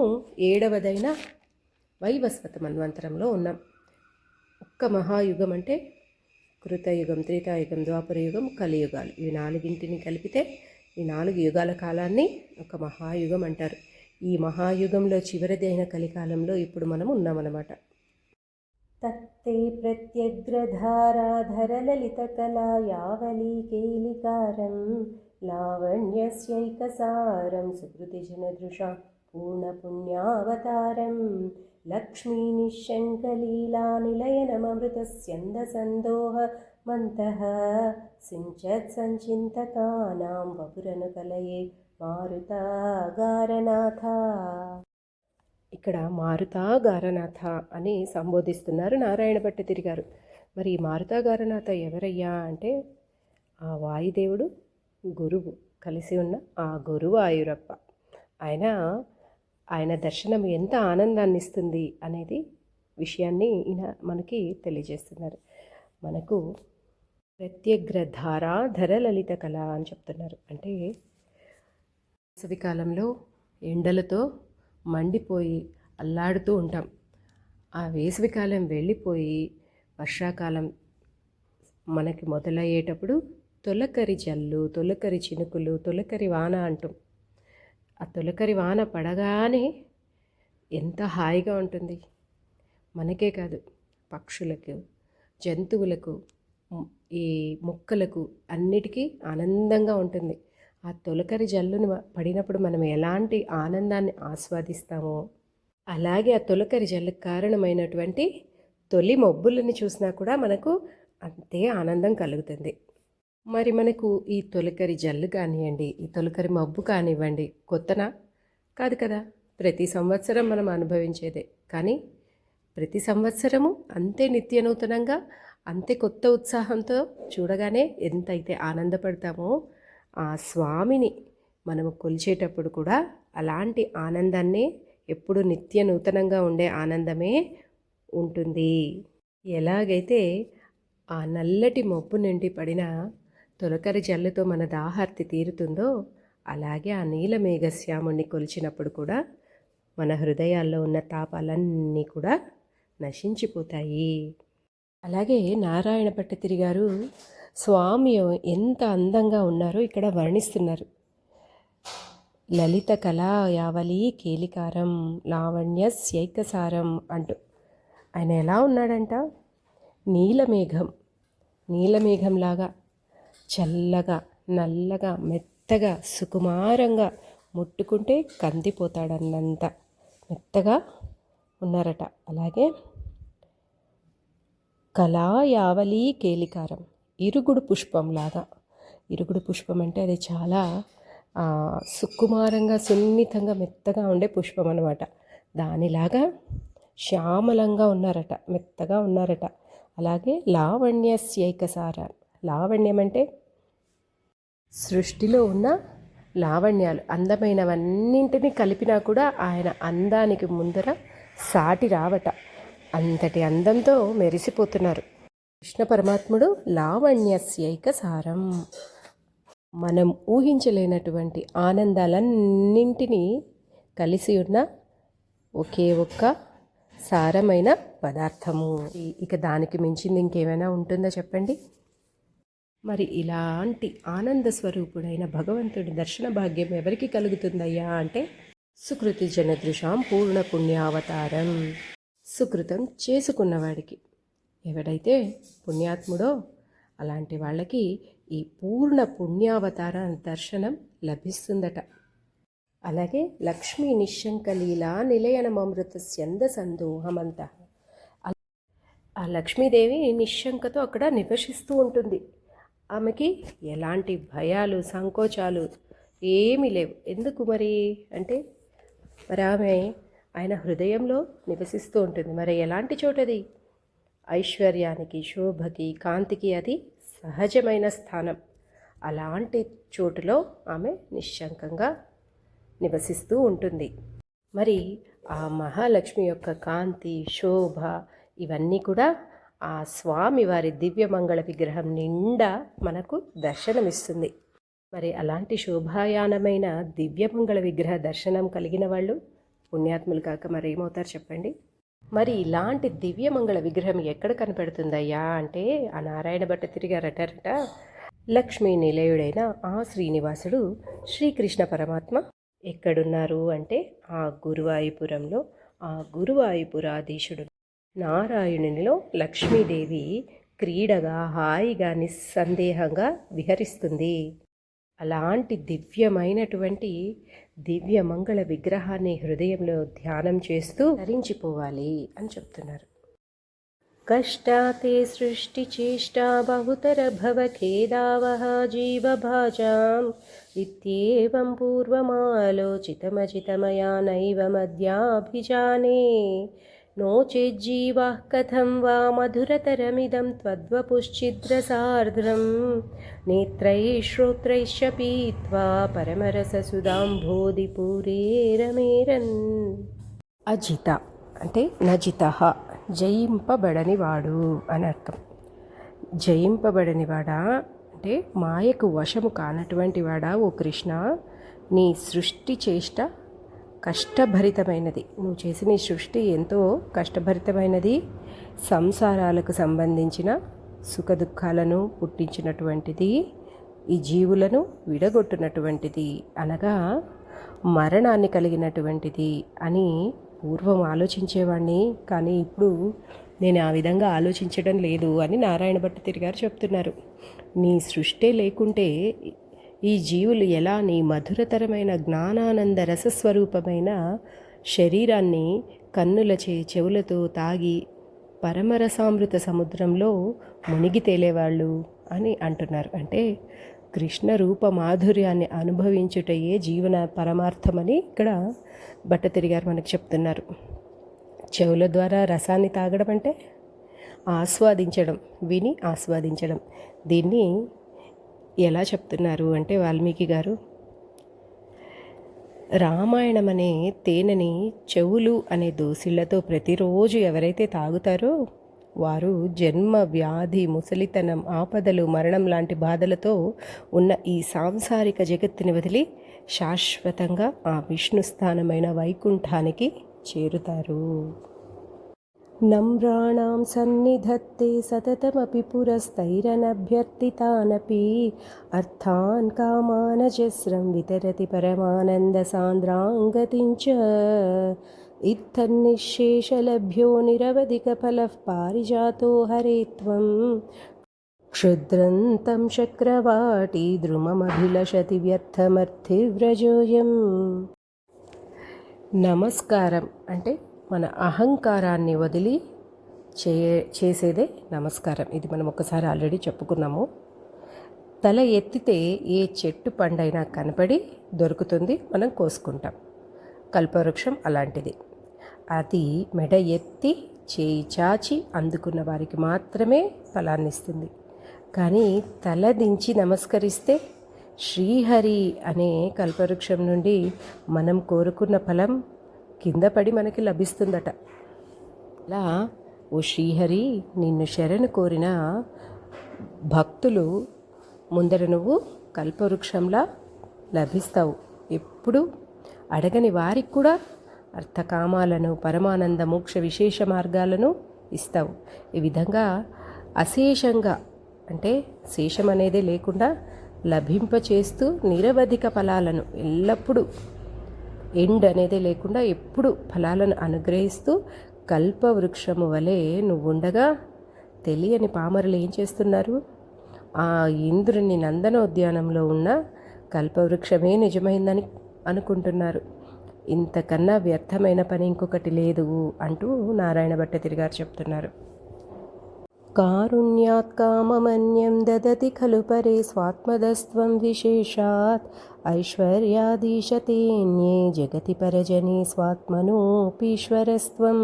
[SPEAKER 1] 7వదైన వైవస్వత మన్వంతరంలో ఉన్నాం. ఒక్క మహాయుగం అంటే కృతయుగం, త్రేతాయుగం, ద్వాపరయుగం, కలియుగాలు. ఇవి 4ంటిని కలిపితే ఈ 4 యుగాల కాలాన్ని ఒక మహాయుగం అంటారు. ఈ మహాయుగంలో చివరిదైన కలికాలంలో ఇప్పుడు మనం ఉన్నామన్నమాట.
[SPEAKER 2] తత్తే ప్రత్యగ్రధారాధరలలితకలా యావలీకేలికారం లావణ్యస్యైకసారం సుకృతిజనదృశా పూర్ణపుణ్యావతారం లక్ష్మీనిశ్శంకలీలానిలయనమమృతస్యందసందోహమంతః సించత్సంచింతకానాం వపురనుకలయే మారుతాగారనాథ.
[SPEAKER 1] ఇక్కడ మారుతాగారనాథ అని సంబోధిస్తున్నారు నారాయణ భట్టతిరి గారు. మరి ఈ మారుతాగారనాథ ఎవరయ్యా అంటే ఆ వాయుదేవుడు గురువు కలిసి ఉన్న ఆ గురువాయూరప్ప. ఆయన దర్శనం ఎంత ఆనందాన్ని ఇస్తుంది అనేది విషయాన్ని ఈయన మనకి తెలియజేస్తున్నారు. మనకు ప్రత్యగ్రధారాధర లలిత కళ అని చెప్తున్నారు. అంటే వేసవికాలంలో ఎండలతో మండిపోయి అల్లాడుతూ ఉంటాం. ఆ వేసవికాలం వెళ్ళిపోయి వర్షాకాలం మనకి మొదలయ్యేటప్పుడు తొలకరి జల్లు, తొలకరి చినుకులు, తొలకరి వాన అంటాం. ఆ తొలకరి వాన పడగానే ఎంత హాయిగా ఉంటుంది. మనకే కాదు, పక్షులకు, జంతువులకు, ఈ మొక్కలకు అన్నిటికీ ఆనందంగా ఉంటుంది. ఆ తొలకరి జల్లుని పడినప్పుడు మనం ఎలాంటి ఆనందాన్ని ఆస్వాదిస్తామో అలాగే ఆ తొలకరి జల్లుకు కారణమైనటువంటి తొలి మబ్బులను చూసినా కూడా మనకు అంతే ఆనందం కలుగుతుంది. మరి మనకు ఈ తొలకరి జల్లు కానివ్వండి, ఈ తొలకరి మబ్బు కానివ్వండి కొత్తనా? కాదు కదా, ప్రతి సంవత్సరం మనం అనుభవించేదే. కానీ ప్రతి సంవత్సరము అంతే నిత్య నూతనంగా, అంతే కొత్త ఉత్సాహంతో చూడగానే ఎంతైతే ఆనందపడతామో ఆ స్వామిని మనము కొలిచేటప్పుడు కూడా అలాంటి ఆనందాన్నే, ఎప్పుడు నిత్య నూతనంగా ఉండే ఆనందమే ఉంటుంది. ఎలాగైతే ఆ నల్లటి మబ్బు నుండి పడిన తొలకరి జల్లుతో మన దాహార్తి తీరుతుందో అలాగే ఆ నీలమేఘశ్యాముణ్ణి కొలిచినప్పుడు కూడా మన హృదయాల్లో ఉన్న తాపాలన్నీ కూడా నశించిపోతాయి. అలాగే నారాయణ భట్టతిరి గారు స్వామి ఎంత అందంగా ఉన్నారో ఇక్కడ వర్ణిస్తున్నారు. లలిత కళా యావలి కేలికారం లావణ్యస్యైకసారం అంటూ ఆయన ఎలా ఉన్నాడంట? నీలమేఘంలాగా చల్లగా, నల్లగా, మెత్తగా, సుకుమారంగా, ముట్టుకుంటే కందిపోతాడన్నంత మెత్తగా ఉన్నారట. అలాగే కళాయావలి కేలికారం, ఇరుగుడు పుష్పంలాగా. ఇరుగుడు పుష్పం అంటే అది చాలా సుకుమారంగా, సున్నితంగా, మెత్తగా ఉండే పుష్పం అన్నమాట. దానిలాగా శ్యామలంగా ఉన్నారట, మెత్తగా ఉన్నారట. అలాగే లావణ్యస్యైకసార, లావణ్యం అంటే సృష్టిలో ఉన్న లావణ్యాలు అందమైనవన్నింటినీ కలిపినా కూడా ఆయన అందానికి ముందర సాటి రావట. అంతటి అందంతో మెరిసిపోతున్నారు. కృష్ణ పరమాత్ముడు లావణ్యస్యైక సారం. మనం ఊహించలేనటువంటి ఆనందాలన్నింటినీ కలిసి ఉన్న ఒకే ఒక్క సారమైన పదార్థము. ఇక దానికి మించింది ఇంకేమైనా ఉంటుందో చెప్పండి. మరి ఇలాంటి ఆనంద స్వరూపుడైన భగవంతుడి దర్శన భాగ్యం ఎవరికి కలుగుతుందయ్యా అంటే సుకృతి జనదృశాం పూర్ణ పుణ్యావతారం. సుకృతం చేసుకున్నవాడికి, ఎవడైతే పుణ్యాత్ముడో అలాంటి వాళ్ళకి ఈ పూర్ణ పుణ్యావతార దర్శనం లభిస్తుందట. అలాగే లక్ష్మీ నిశంకలీలా నిలయనమృత స్యంద సందోహమంత. ఆ లక్ష్మీదేవి నిశంకతో అక్కడ నివసిస్తూ ఉంటుంది. ఆమెకి ఎలాంటి భయాలు సంకోచాలు ఏమీ లేవు. ఎందుకు మరి అంటే మరి ఆమె ఆయన హృదయంలో నివసిస్తూ ఉంటుంది. మరి ఎలాంటి చోటది? ఐశ్వర్యానికి, శోభకి, కాంతికి అది సహజమైన స్థానం. అలాంటి చోటులో ఆమె నిశ్శంకంగా నివసిస్తూ ఉంటుంది. మరి ఆ మహాలక్ష్మి యొక్క కాంతి, శోభ ఇవన్నీ కూడా ఆ స్వామి వారి దివ్యమంగళ విగ్రహం నిండా మనకు దర్శనమిస్తుంది. మరి అలాంటి శోభాయానమైన దివ్యమంగళ విగ్రహ దర్శనం కలిగిన వాళ్ళు పుణ్యాత్ములు కాక మరేమవుతారు చెప్పండి. మరి ఇలాంటి దివ్యమంగళ విగ్రహం ఎక్కడ కనపడుతుందయ్యా అంటే ఆ నారాయణ భట్ట తిరిగారట. లక్ష్మీ నిలయుడైన ఆ శ్రీనివాసుడు శ్రీకృష్ణ పరమాత్మ ఎక్కడున్నారు అంటే ఆ గురువాయూపురంలో ఆ గురువాయూపురాధీశుడు నారాయణునిలో లక్ష్మీదేవి క్రీడగా హాయిగా నిస్సందేహంగా విహరిస్తుంది. అలాంటి దివ్యమైనటువంటి దివ్యమంగళ విగ్రహాన్ని హృదయంలో ధ్యానం చేస్తూ ధరించిపోవాలి అని చెప్తున్నారు. కష్టాతే సృష్టి చేష్టా బహుతర భవఖేదావహ జీవభాజాం ఇత్యేవం పూర్వమాలోచితమజితమయా నైవ మధ్యాభిజానే నోచేజ్జీవాః కథం వా మధురతరమిదం త్వద్వపుశ్చిద్రసార్ద్రం నేత్రైః శ్రోత్రైశ్చ పీత్వా పరమరససుధాంభోధిపూరేరమేరన్. అజిత అంటే నజితః జయింపబడనివాడు అని అర్థం. జయింపబడనివాడా అంటే మాయకు వశము కానటువంటి వాడా ఓ కృష్ణ, నీ సృష్టి చేష్ట కష్టభరితమైనది. నువ్వు చేసిన ఈ సృష్టి ఎంతో కష్టభరితమైనది. సంసారాలకు సంబంధించిన సుఖదుఖాలను పుట్టించినటువంటిది, ఈ జీవులను విడగొట్టినటువంటిది, అనగా మరణాన్ని కలిగినటువంటిది అని పూర్వం ఆలోచించేవాడిని. కానీ ఇప్పుడు నేను ఆ విధంగా ఆలోచించడం లేదు అని నారాయణ భట్ట గారు చెప్తున్నారు. నీ సృష్టి లేకుంటే ఈ జీవులు ఎలా నీ మధురతరమైన జ్ఞానానంద రసస్వరూపమైన శరీరాన్ని కన్నులచే చెవులతో తాగి పరమరసామృత సముద్రంలో మునిగి తేలేవాళ్ళు అని అంటున్నారు. అంటే కృష్ణ రూప మాధుర్యాన్ని అనుభవించుటయే జీవన పరమార్థమని ఇక్కడ భట్టతిరి గారు మనకు చెప్తున్నారు. చెవుల ద్వారా రసాన్ని తాగడం అంటే ఆస్వాదించడం, విని ఆస్వాదించడం. దీన్ని ఎలా చెప్తున్నారు అంటే వాల్మీకి గారు, రామాయణం అనే తేనెని చెవులు అనే దోసిళ్లతో ప్రతిరోజు ఎవరైతే తాగుతారో వారు జన్మ, వ్యాధి, ముసలితనం, ఆపదలు, మరణం లాంటి బాధలతో ఉన్న ఈ సాంసారిక జగత్తుని వదిలి శాశ్వతంగా ఆ విష్ణు స్థానమైన వైకుంఠానికి చేరుతారు. నమ్రాణాం సన్నిధత్తే సతతమపి పురస్తైరనభ్యర్థితానపి అర్థాన్ కామానజస్రం వితరతి పరమానంద సాంద్రాంగతించ ఇత్తన్నిశేషలభ్యో నిరవధిక ఫలః పారిజాతో హరే త్వం క్షుద్రంతం చక్రవాటి ద్రుమమభిలషతి వ్యర్థమర్థివ్రజోయం. నమస్కారం అంటే మన అహంకారాన్ని వదిలి చేసేదే నమస్కారం. ఇది మనం ఒకసారి ఆల్రెడీ చెప్పుకున్నాము. తల ఎత్తితే ఏ చెట్టు పండైనా కనపడి దొరుకుతుంది, మనం కోసుకుంటాం. కల్పవృక్షం అలాంటిది. అది మెడ ఎత్తి చేయి చాచి అందుకున్న వారికి మాత్రమే ఫలాన్నిస్తుంది. కానీ తల దించి నమస్కరిస్తే శ్రీహరి అనే కల్పవృక్షం నుండి మనం కోరుకున్న ఫలం కింద పడి మనకి లభిస్తుందట. అలా ఓ శ్రీహరి, నిన్ను శరణు కోరిన భక్తులు ముందర నువ్వు కల్పవృక్షంలా లభిస్తావు. ఎప్పుడు అడగని వారికి కూడా అర్థకామాలను, పరమానంద మోక్ష విశేష మార్గాలను ఇస్తావు. ఈ విధంగా అశేషంగా, అంటే శేషం అనేదే లేకుండా లభింపచేస్తూ నిరవధిక ఫలాలను ఎల్లప్పుడూ, ఎండ్ అనేదే లేకుండా ఎప్పుడు ఫలాలను అనుగ్రహిస్తూ కల్పవృక్షము వలె నువ్వుండగా తెలియని పామరులు ఏం చేస్తున్నారు? ఆ ఇంద్రుని నందనోద్యానంలో ఉన్న కల్పవృక్షమే నిజమైందని అనుకుంటున్నారు. ఇంతకన్నా వ్యర్థమైన పని ఇంకొకటి లేదు అంటూ నారాయణ భట్టతిరి గారు చెప్తున్నారు. కారుణ్యాత్ కామమన్యం దదతి ఖలు పరే స్వాత్మదస్త్వం విశేషాత్ ఐశ్వర్యాదీశతేన్యే జగతి పరజనే స్వాత్మనోపీశ్వరస్త్వం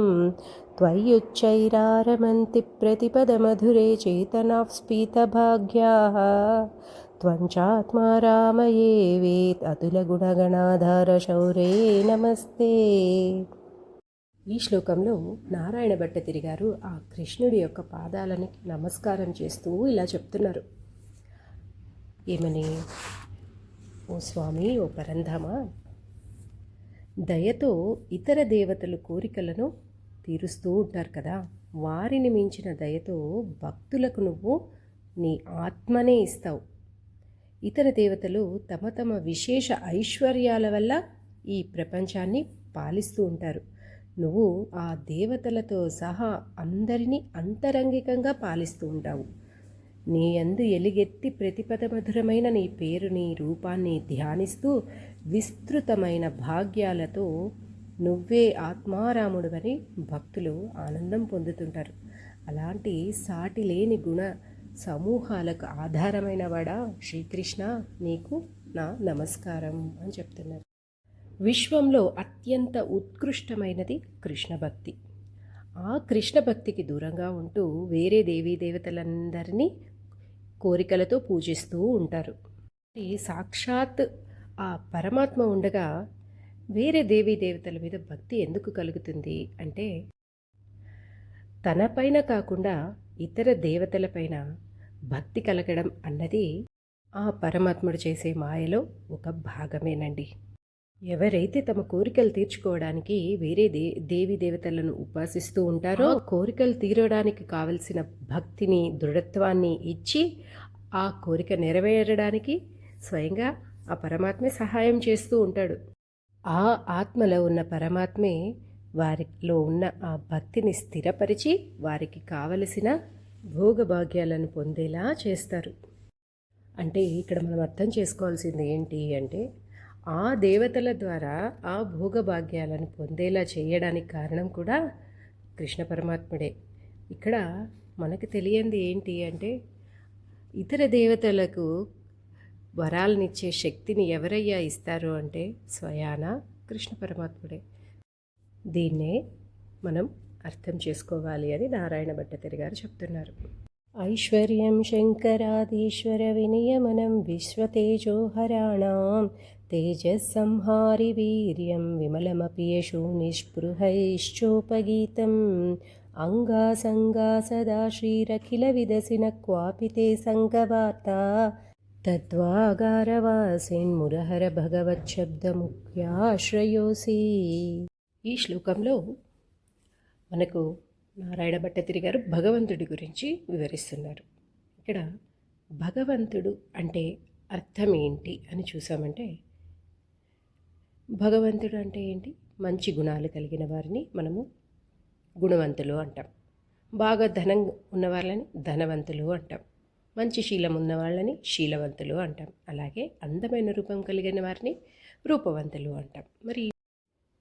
[SPEAKER 1] త్వయ్యుచ్చైరారమంతి ప్రతిపదమధురే చేతనాస్ఫీతభాగ్యాః త్వంచాత్మా రామయే వేత్ అతులగుణగణాధార శౌరే నమస్తే. ఈ శ్లోకంలో నారాయణ భట్టతిరి గారు ఆ కృష్ణుడి యొక్క పాదాలని నమస్కారం చేస్తూ ఇలా చెప్తున్నారు. ఏమని? ఓ స్వామి, ఓ పరంధామ, దయతో ఇతర దేవతలు కోరికలను తీరుస్తూ ఉంటారు కదా, వారిని మించిన దయతో భక్తులకు నువ్వు నీ ఆత్మనే ఇస్తావు. ఇతర దేవతలు తమ తమ విశేష ఐశ్వర్యాల వల్ల ఈ ప్రపంచాన్ని పాలిస్తూ ఉంటారు. నువ్వు ఆ దేవతలతో సహా అందరినీ అంతరంగికంగా పాలిస్తూ ఉంటావు. నీ యందు ఎలుగెత్తి ప్రతిపదమధురమైన నీ పేరుని, రూపాన్ని ధ్యానిస్తూ విస్తృతమైన భాగ్యాలతో నువ్వే ఆత్మారాముడువని భక్తులు ఆనందం పొందుతుంటారు. అలాంటి సాటి లేని గుణ సమూహాలకు ఆధారమైన వాడా శ్రీకృష్ణ, నీకు నా నమస్కారం అని చెప్తున్నారు. విశ్వంలో అత్యంత ఉత్కృష్టమైనది కృష్ణ భక్తి. ఆ కృష్ణ భక్తికి దూరంగా ఉంటూ వేరే దేవీ దేవతలందరినీ కోరికలతో పూజిస్తూ ఉంటారు. సాక్షాత్ ఆ పరమాత్మ ఉండగా వేరే దేవీ దేవతల మీద భక్తి ఎందుకు కలుగుతుంది అంటే, తనపైన కాకుండా ఇతర దేవతలపైన భక్తి కలగడం అన్నది ఆ పరమాత్ముడు చేసే మాయలో ఒక భాగమేనండి. ఎవరైతే తమ కోరికలు తీర్చుకోవడానికి వేరే దేవీ దేవతలను ఉపాసిస్తూ ఉంటారో, కోరికలు తీరడానికి కావలసిన భక్తిని, దృఢత్వాన్ని ఇచ్చి ఆ కోరిక నెరవేరడానికి స్వయంగా ఆ పరమాత్మే సహాయం చేస్తూ ఉంటాడు. ఆ ఆత్మలో ఉన్న పరమాత్మే వారిలో ఉన్న ఆ భక్తిని స్థిరపరిచి వారికి కావలసిన భోగభాగ్యాలను పొందేలా చేస్తారు. అంటే ఇక్కడ మనం అర్థం చేసుకోవాల్సింది ఏంటి అంటే, ఆ దేవతల ద్వారా ఆ భోగభాగ్యాలను పొందేలా చేయడానికి కారణం కూడా కృష్ణ పరమాత్ముడే. ఇక్కడ మనకు తెలియంది ఏంటి అంటే, ఇతర దేవతలకు వరాలనిచ్చే శక్తిని ఎవరయ్యా ఇస్తారు అంటే స్వయాన కృష్ణ పరమాత్ముడే. దీన్నే మనం అర్థం చేసుకోవాలి అని నారాయణ భట్టతిరి గారు చెప్తున్నారు. ఐశ్వర్యం శంకరాదీశ్వర వినియమనం విశ్వతేజోహరాణం తేజస్సంహారి వీర్యం విమలమపి యశో నిస్పృహైశ్చోపగీతం అంగాసంగా సదా శ్రీరఖిల విదసిన క్వాపి తే సంగవార్తా తద్వాగారవాసిన్మురహర భగవచ్చబ్దముఖ్యాశ్రయోసి. ఈ శ్లోకంలో మనకు నారాయణ భట్టతిరి గారు భగవంతుడి గురించి వివరిస్తున్నారు. ఇక్కడ భగవంతుడు అంటే అర్థం ఏంటి అని చూసామంటే, భగవంతుడు అంటే ఏంటి? మంచి గుణాలు కలిగిన వారిని మనము గుణవంతులు అంటాం. బాగా ధనం ఉన్న వాళ్ళని ధనవంతులు అంటాం. మంచి శీలం ఉన్న వాళ్ళని శీలవంతులు అంటాం. అలాగే అందమైన రూపం కలిగిన వారిని రూపవంతులు అంటాం. మరి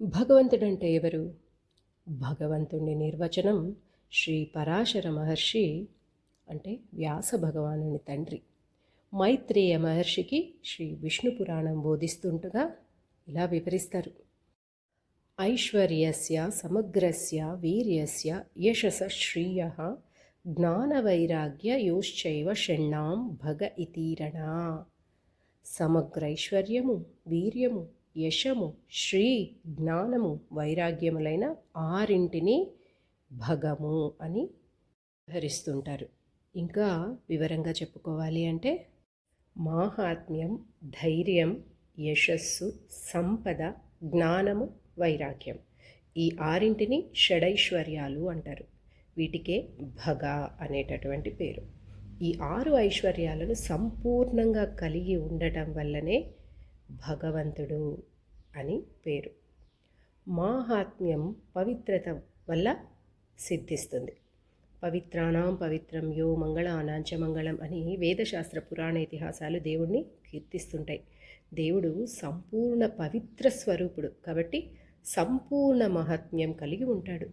[SPEAKER 1] భగవంతుడు అంటే ఎవరు? భగవంతుడి నిర్వచనం శ్రీ పరాశర మహర్షి, అంటే వ్యాస భగవానుని తండ్రి మైత్రేయ మహర్షికి శ్రీ విష్ణు పురాణం బోధిస్తుండగా ఇలా వివరిస్తారు. ఐశ్వర్యస్య సమగ్రస్య వీర్యస్య యశస శ్రీయః జ్ఞానవైరాగ్య యోశ్చైవ షణ్ణాం భగ ఇతీరణ. సమగ్రైశ్వర్యము, వీర్యము, యశము, శ్రీ, జ్ఞానము, వైరాగ్యములైన ఆరింటిని భగము అని వ్యవహరిస్తుంటారు. ఇంకా వివరంగా చెప్పుకోవాలి అంటే మాహాత్మ్యం, ధైర్యం, యశస్సు, సంపద, జ్ఞానము, వైరాగ్యం, ఈ ఆరింటిని షడైశ్వర్యాలు అంటారు. వీటికే భగ అనేటటువంటి పేరు. ఈ 6 ఐశ్వర్యాలను సంపూర్ణంగా కలిగి ఉండటం వల్లనే భగవంతుడు అని పేరు. మాహాత్మ్యం పవిత్రత వల్ల సిద్ధిస్తుంది. పవిత్రాణం పవిత్రం యో మంగళానాంచ మంగళం అని వేదశాస్త్ర పురాణ ఇతిహాసాలు దేవుణ్ణి కీర్తిస్తుంటాయి. దేవుడు సంపూర్ణ పవిత్ర స్వరూపుడు కాబట్టి సంపూర్ణ మహాత్మ్యం కలిగి ఉంటాడు.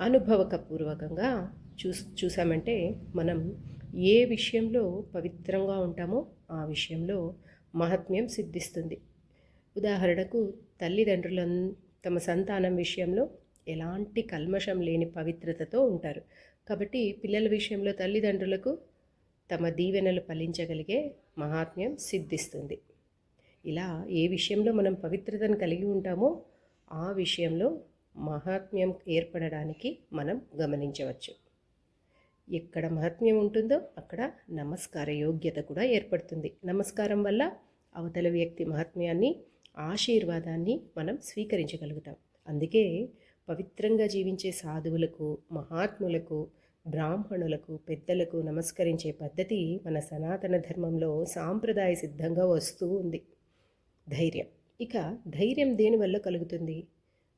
[SPEAKER 1] అనుభవపూర్వకంగా చూసామంటే మనం ఏ విషయంలో పవిత్రంగా ఉంటామో ఆ విషయంలో మహాత్మ్యం సిద్ధిస్తుంది. ఉదాహరణకు తల్లిదండ్రులు తమ సంతానం విషయంలో ఎలాంటి కల్మషం లేని పవిత్రతతో ఉంటారు. కాబట్టి పిల్లల విషయంలో తల్లిదండ్రులకు తమ దీవెనలు ఫలించగలిగే మహాత్మ్యం సిద్ధిస్తుంది. ఇలా ఏ విషయంలో మనం పవిత్రతను కలిగి ఉంటామో ఆ విషయంలో మహాత్మ్యం ఏర్పడడానికి మనం గమనించవచ్చు. ఎక్కడ మహాత్మ్యం ఉంటుందో అక్కడ నమస్కార యోగ్యత కూడా ఏర్పడుతుంది. నమస్కారం వల్ల అవతల వ్యక్తి మహాత్మ్యాన్ని, ఆశీర్వాదాన్ని మనం స్వీకరించగలుగుతాం. అందుకే పవిత్రంగా జీవించే సాధువులకు, మహాత్ములకు, బ్రాహ్మణులకు, పెద్దలకు నమస్కరించే పద్ధతి మన సనాతన ధర్మంలో సాంప్రదాయ సిద్ధంగా వస్తూ ఉంది. ధైర్యం. ఇక ధైర్యం దేనివల్ల కలుగుతుంది?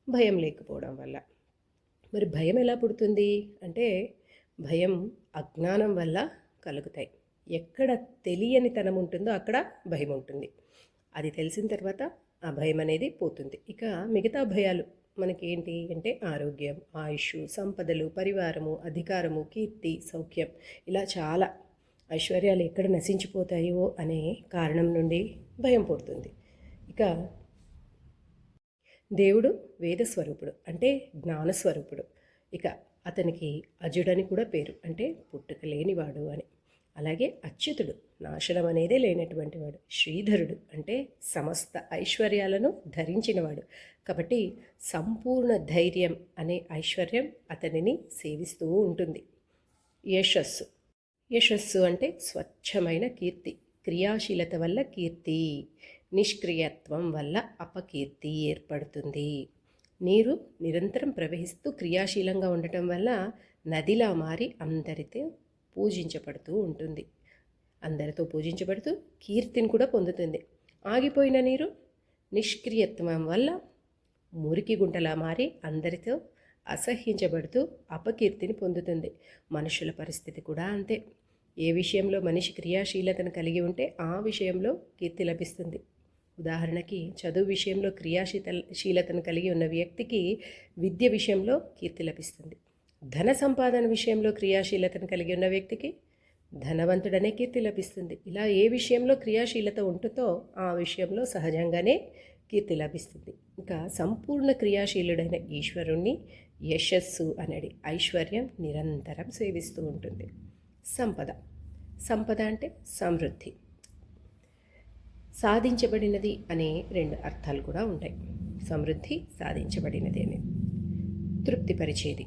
[SPEAKER 1] భయం లేకపోవడం వల్ల. మరి భయం ఎలా పుడుతుంది అంటే భయం అజ్ఞానం వల్ల కలుగుతాయి. ఎక్కడ తెలియనితనం ఉంటుందో అక్కడ భయం ఉంటుంది. అది తెలిసిన తర్వాత ఆ భయం అనేది పోతుంది. ఇక మిగతా భయాలు మనకి ఏంటి అంటే ఆరోగ్యం, ఆయుష్, సంపదలు, పరివారము, అధికారము, కీర్తి, సౌఖ్యం, ఇలా చాలా ఐశ్వర్యాలు ఎక్కడ నశించిపోతాయో అనే కారణం నుండి భయం పుడుతుంది. ఇక దేవుడు వేదస్వరూపుడు అంటే జ్ఞానస్వరూపుడు. ఇక అతనికి అజుడని కూడా పేరు, అంటే పుట్టుక లేనివాడు అని. అలాగే అచ్యుతుడు, నాశనం అనేదే లేనటువంటి వాడు. శ్రీధరుడు అంటే సమస్త ఐశ్వర్యాలను ధరించినవాడు. కాబట్టి సంపూర్ణ ధైర్యం అనే ఐశ్వర్యం అతనిని సేవిస్తూ ఉంటుంది. యశస్సు. యశస్సు అంటే స్వచ్ఛమైన కీర్తి. క్రియాశీలత వల్ల కీర్తి, నిష్క్రియత్వం వల్ల అపకీర్తి ఏర్పడుతుంది. నీరు నిరంతరం ప్రవహిస్తూ క్రియాశీలంగా ఉండటం వల్ల నదిలా మారి అందరితో పూజించబడుతూ ఉంటుంది. అందరితో పూజించబడుతూ కీర్తిని కూడా పొందుతుంది. ఆగిపోయిన నీరు నిష్క్రియత్వం వల్ల మురికి గుంటలా మారి అందరితో అసహ్యించబడుతూ అపకీర్తిని పొందుతుంది. మనుషుల పరిస్థితి కూడా అంతే. ఏ విషయంలో మనిషి క్రియాశీలతను కలిగి ఉంటే ఆ విషయంలో కీర్తి లభిస్తుంది. ఉదాహరణకి చదువు విషయంలో క్రియాశీలతను కలిగి ఉన్న వ్యక్తికి విద్య విషయంలో కీర్తి లభిస్తుంది. ధన సంపాదన విషయంలో క్రియాశీలతను కలిగి ఉన్న వ్యక్తికి ధనవంతుడనే కీర్తి లభిస్తుంది. ఇలా ఏ విషయంలో క్రియాశీలత ఉంటుందో ఆ విషయంలో సహజంగానే కీర్తి లభిస్తుంది. ఇంకా సంపూర్ణ క్రియాశీలుడైన ఈశ్వరుణ్ణి యశస్సు అనేది ఐశ్వర్యం నిరంతరం సేవిస్తూ ఉంటుంది. సంపద. సంపద అంటే సమృద్ధి, సాధించబడినది అనే 2 అర్థాలు కూడా ఉంటాయి. సమృద్ధి, సాధించబడినది అనేది తృప్తిపరిచేది,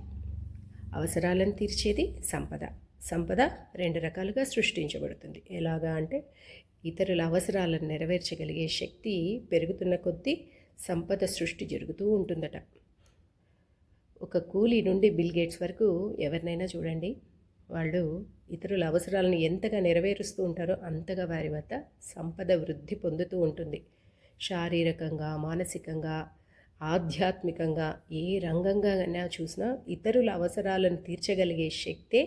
[SPEAKER 1] అవసరాలను తీర్చేది సంపద. సంపద 2 రకాలుగా సృష్టించబడుతుంది. ఎలాగా అంటే ఇతరుల అవసరాలను నెరవేర్చగలిగే శక్తి పెరుగుతున్న కొద్దీ సంపద సృష్టి జరుగుతూ ఉంటుందట. ఒక కూలీ నుండి బిల్ గేట్స్ వరకు ఎవరినైనా చూడండి, వాళ్ళు ఇతరుల అవసరాలను ఎంతగా నెరవేరుస్తూ ఉంటారో అంతగా వారి వద్ద సంపద వృద్ధి పొందుతూ ఉంటుంది. శారీరకంగా, మానసికంగా, ఆధ్యాత్మికంగా ఏ రంగంగా చూసినా ఇతరుల అవసరాలను తీర్చగలిగే శక్తే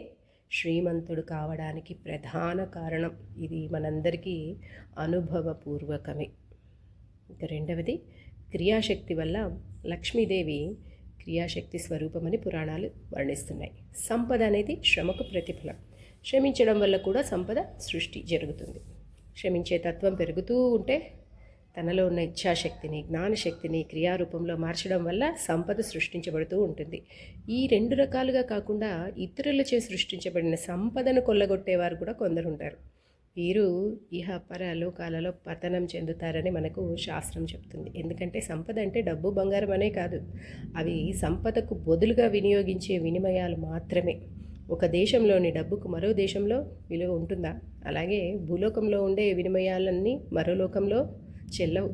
[SPEAKER 1] శ్రీమంతుడు కావడానికి ప్రధాన కారణం. ఇది మనందరికీ అనుభవపూర్వకమే. ఇక రెండవది క్రియాశక్తి వల్ల లక్ష్మీదేవి క్రియాశక్తి స్వరూపమని పురాణాలు వర్ణిస్తున్నాయి. సంపద అనేది శ్రమకు ప్రతిఫలం. శ్రమించడం వల్ల కూడా సంపద సృష్టి జరుగుతుంది. శ్రమించే తత్వం పెరుగుతూ ఉంటే తనలో ఉన్న ఇచ్ఛాశక్తిని, జ్ఞానశక్తిని క్రియారూపంలో మార్చడం వల్ల సంపద సృష్టించబడుతూ ఉంటుంది. ఈ 2 రకాలుగా కాకుండా ఇతరులచే సృష్టించబడిన సంపదను కొల్లగొట్టేవారు కూడా కొందరు ఉంటారు. వీరు ఇహ పర లోకాలలో పతనం చెందుతారని మనకు శాస్త్రం చెప్తుంది. ఎందుకంటే సంపద అంటే డబ్బు బంగారం అనే కాదు, అవి సంపదకు బదులుగా వినియోగించే వినిమయాలు మాత్రమే. ఒక దేశంలోని డబ్బుకు మరో దేశంలో విలువ ఉంటుందా? అలాగే భూలోకంలో ఉండే వినిమయాలన్నీ మరో లోకంలో చెల్లవు.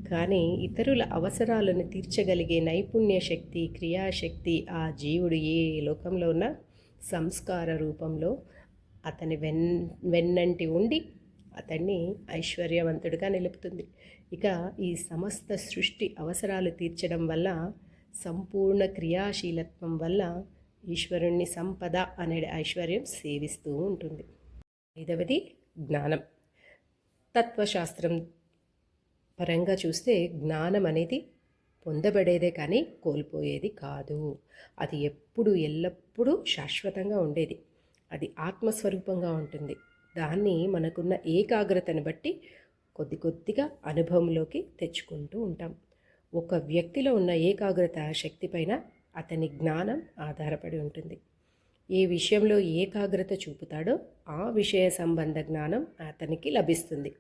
[SPEAKER 1] కానీ ఇతరుల అవసరాలను తీర్చగలిగే నైపుణ్య శక్తి, క్రియాశక్తి ఆ జీవుడు ఏ లోకంలో ఉన్న సంస్కార రూపంలో అతని వెన్నంటి ఉండి అతన్ని ఐశ్వర్యవంతుడిగా నిలుపుతుంది. ఇక ఈ సమస్త సృష్టి అవసరాలు తీర్చడం వల్ల, సంపూర్ణ క్రియాశీలత్వం వల్ల ఈశ్వరుణ్ణి సంపద అనే ఐశ్వర్యం సేవిస్తూ ఉంటుంది. 5వది జ్ఞానం. తత్వశాస్త్రం పరంగా చూస్తే జ్ఞానం అనేది పొందబడేదే కానీ కోల్పోయేది కాదు. అది ఎప్పుడు ఎల్లప్పుడూ శాశ్వతంగా ఉండేది. అది ఆత్మస్వరూపంగా ఉంటుంది. దాన్ని మనకున్న ఏకాగ్రతను బట్టి కొద్ది కొద్దిగా అనుభవంలోకి తెచ్చుకుంటూ ఉంటాం. ఒక వ్యక్తిలో ఉన్న ఏకాగ్రత శక్తిపైన అతని జ్ఞానం ఆధారపడి ఉంటుంది. ఏ విషయంలో ఏకాగ్రత చూపుతాడో ఆ విషయ సంబంధ జ్ఞానం అతనికి లభిస్తుంది.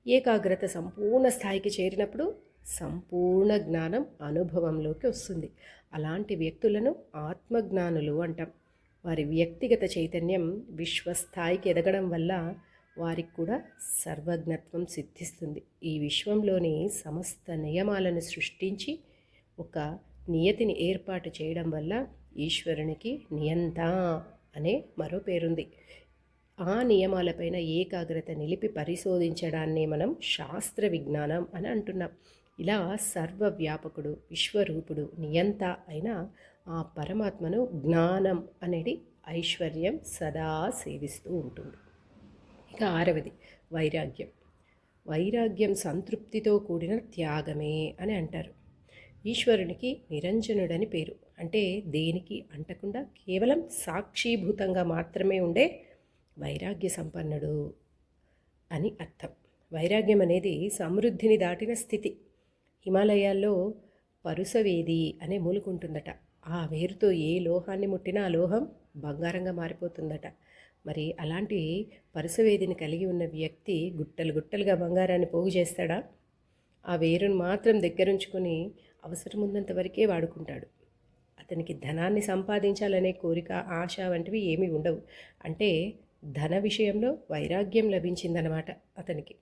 [SPEAKER 1] ఏకాగ్రత సంపూర్ణ స్థాయికి చేరినప్పుడు సంపూర్ణ జ్ఞానం అనుభవంలోకి వస్తుంది. అలాంటి వ్యక్తులను ఆత్మజ్ఞానులు అంటాం. వారి వ్యక్తిగత చైతన్యం విశ్వస్థాయికి ఎదగడం వల్ల వారికి కూడా సర్వజ్ఞత్వం సిద్ధిస్తుంది. ఈ విశ్వంలోని సమస్త నియమాలను సృష్టించి ఒక నియతిని ఏర్పాటు చేయడం వల్ల ఈశ్వరునికి నియంత అనే మరో పేరుంది. ఆ నియమాలపైన ఏకాగ్రత నిలిపి పరిశోధించడాన్ని మనం శాస్త్ర విజ్ఞానం అని అంటున్నాం. ఇలా సర్వవ్యాపకుడు, విశ్వరూపుడు, నియంత అయిన ఆ పరమాత్మను జ్ఞానం అనేది ఐశ్వర్యం సదా సేవిస్తూ ఉంటుంది. ఇక 6వది వైరాగ్యం. వైరాగ్యం సంతృప్తితో కూడిన త్యాగమే అని అంటారు. ఈశ్వరునికి నిరంజనుడని పేరు. అంటే దేనికి అంటకుండా కేవలం సాక్షీభూతంగా మాత్రమే ఉండే వైరాగ్య సంపన్నుడు అని అర్థం. వైరాగ్యం అనేది సమృద్ధిని దాటిన స్థితి. హిమాలయాల్లో పరుసవేది అనే మూలుకుంటుందట. ఆ వేరుతో ఏ లోహాన్ని ముట్టినా ఆ లోహం బంగారంగా మారిపోతుందట. మరి అలాంటి పరుసవేదిని కలిగి ఉన్న వ్యక్తి గుట్టలు గుట్టలుగా బంగారాన్ని పోగు చేస్తాడా? ఆ వేరును మాత్రం దగ్గరుంచుకొని అవసరం ఉన్నంత వరకే వాడుకుంటాడు. అతనికి ధనాన్ని సంపాదించాలనే కోరిక, ఆశ వంటివి ఏమీ ఉండవు. అంటే ధన విషయంలో వైరాగ్యం లభించిందనమాట అతనికి.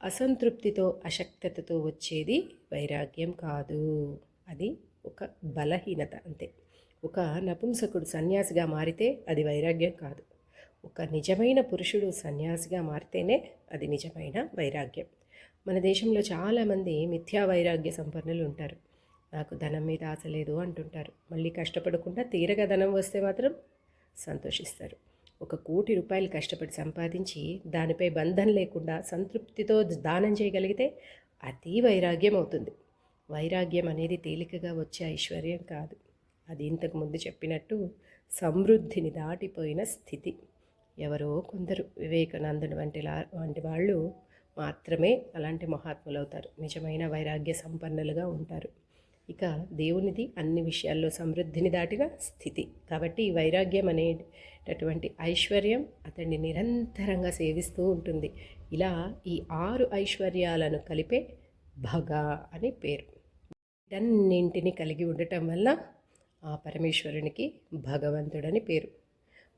[SPEAKER 1] అసంతృప్తితో, అశక్తతతో వచ్చేది వైరాగ్యం కాదు. అది ఒక బలహీనత అంతే. ఒక నపుంసకుడు సన్యాసిగా మారితే అది వైరాగ్యం కాదు. ఒక నిజమైన పురుషుడు సన్యాసిగా మారితేనే అది నిజమైన వైరాగ్యం. మన దేశంలో చాలామంది మిథ్యా వైరాగ్య సంపన్నులు ఉంటారు. నాకు ధనం మీద ఆశ లేదు అంటుంటారు. మళ్ళీ కష్టపడకుండా తీరగా ధనం వస్తే మాత్రం సంతోషిస్తారు. 1 కోటి రూపాయలు కష్టపడి సంపాదించి దానిపై బంధం లేకుండా సంతృప్తితో దానం చేయగలిగితే అది వైరాగ్యం అవుతుంది. వైరాగ్యం అనేది తేలికగా వచ్చే ఐశ్వర్యం కాదు. అది ఇంతకుముందు చెప్పినట్టు సమృద్ధిని దాటిపోయిన స్థితి. ఎవరో కొందరు వివేకానందుని వంటి వాళ్ళు మాత్రమే అలాంటి మహాత్ములు అవుతారు. నిజమైన వైరాగ్య సంపన్నులుగా ఉంటారు. ఇక దేవునిది అన్ని విషయాల్లో సమృద్ధిని దాటిన స్థితి. కాబట్టి ఈ వైరాగ్యం అనేటటువంటి ఐశ్వర్యం అతన్ని నిరంతరంగా సేవిస్తూ ఉంటుంది. ఇలా ఈ 6 ఐశ్వర్యాలను కలిపే భగ అని పేరు. వీటన్నింటిని కలిగి ఉండటం వల్ల ఆ పరమేశ్వరునికి భగవంతుడని పేరు.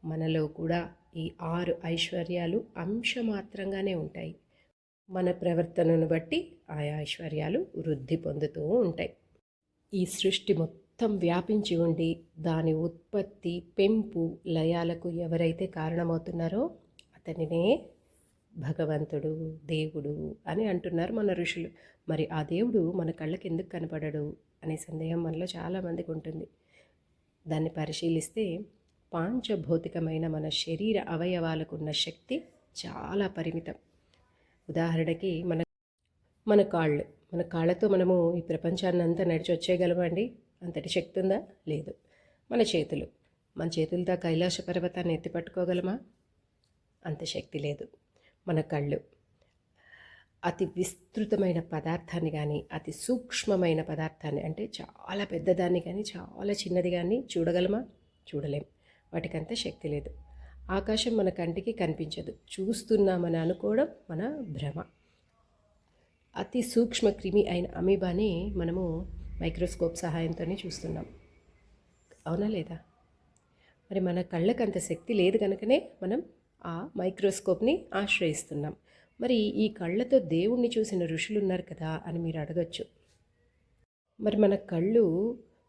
[SPEAKER 1] మనలో కూడా ఈ 6 ఐశ్వర్యాలు అంశమాత్రంగానే ఉంటాయి. మన ప్రవర్తనను బట్టి ఆయా ఐశ్వర్యాలు వృద్ధి పొందుతూ ఉంటాయి. ఈ సృష్టి మొత్తం వ్యాపించి ఉండి దాని ఉత్పత్తి, పెంపు, లయాలకు ఎవరైతే కారణమవుతున్నారో అతనినే భగవంతుడు, దేవుడు అని అంటున్నారు మన ఋషులు. మరి ఆ దేవుడు మన కళ్ళకి ఎందుకు కనపడడు అనే సందేహం మనలో చాలామందికి ఉంటుంది. దాన్ని పరిశీలిస్తే పాంచభౌతికమైన మన శరీర అవయవాలకు ఉన్న శక్తి చాలా పరిమితం. ఉదాహరణకి మన కాళ్ళతో మనము ఈ ప్రపంచాన్ని అంతా నడిచి వచ్చేయగలమండి? అంతటి శక్తి ఉందా? లేదు. మన చేతులతో కైలాస పర్వతాన్ని ఎత్తి పట్టుకోగలమా? అంత శక్తి లేదు. మన కళ్ళు అతి విస్తృతమైన పదార్థాన్ని కానీ, అతి సూక్ష్మమైన పదార్థాన్ని అంటే చాలా పెద్దదాన్ని కానీ, చాలా చిన్నది కానీ చూడగలమా? చూడలేం. వాటికంత శక్తి లేదు. ఆకాశం మన కంటికి కనిపించదు, చూస్తున్నామని అనుకోవడం మన భ్రమ. అతి సూక్ష్మ క్రిమి అయిన అమీబాని మనము మైక్రోస్కోప్ సహాయంతోనే చూస్తున్నాం, అవునా లేదా? మరి మన కళ్ళకు అంత శక్తి లేదు కనుకనే మనం ఆ మైక్రోస్కోప్ని ఆశ్రయిస్తున్నాం. మరి ఈ కళ్ళతో దేవుణ్ణి చూసిన ఋషులు ఉన్నారు కదా అని మీరు అడగచ్చు. మరి మన కళ్ళు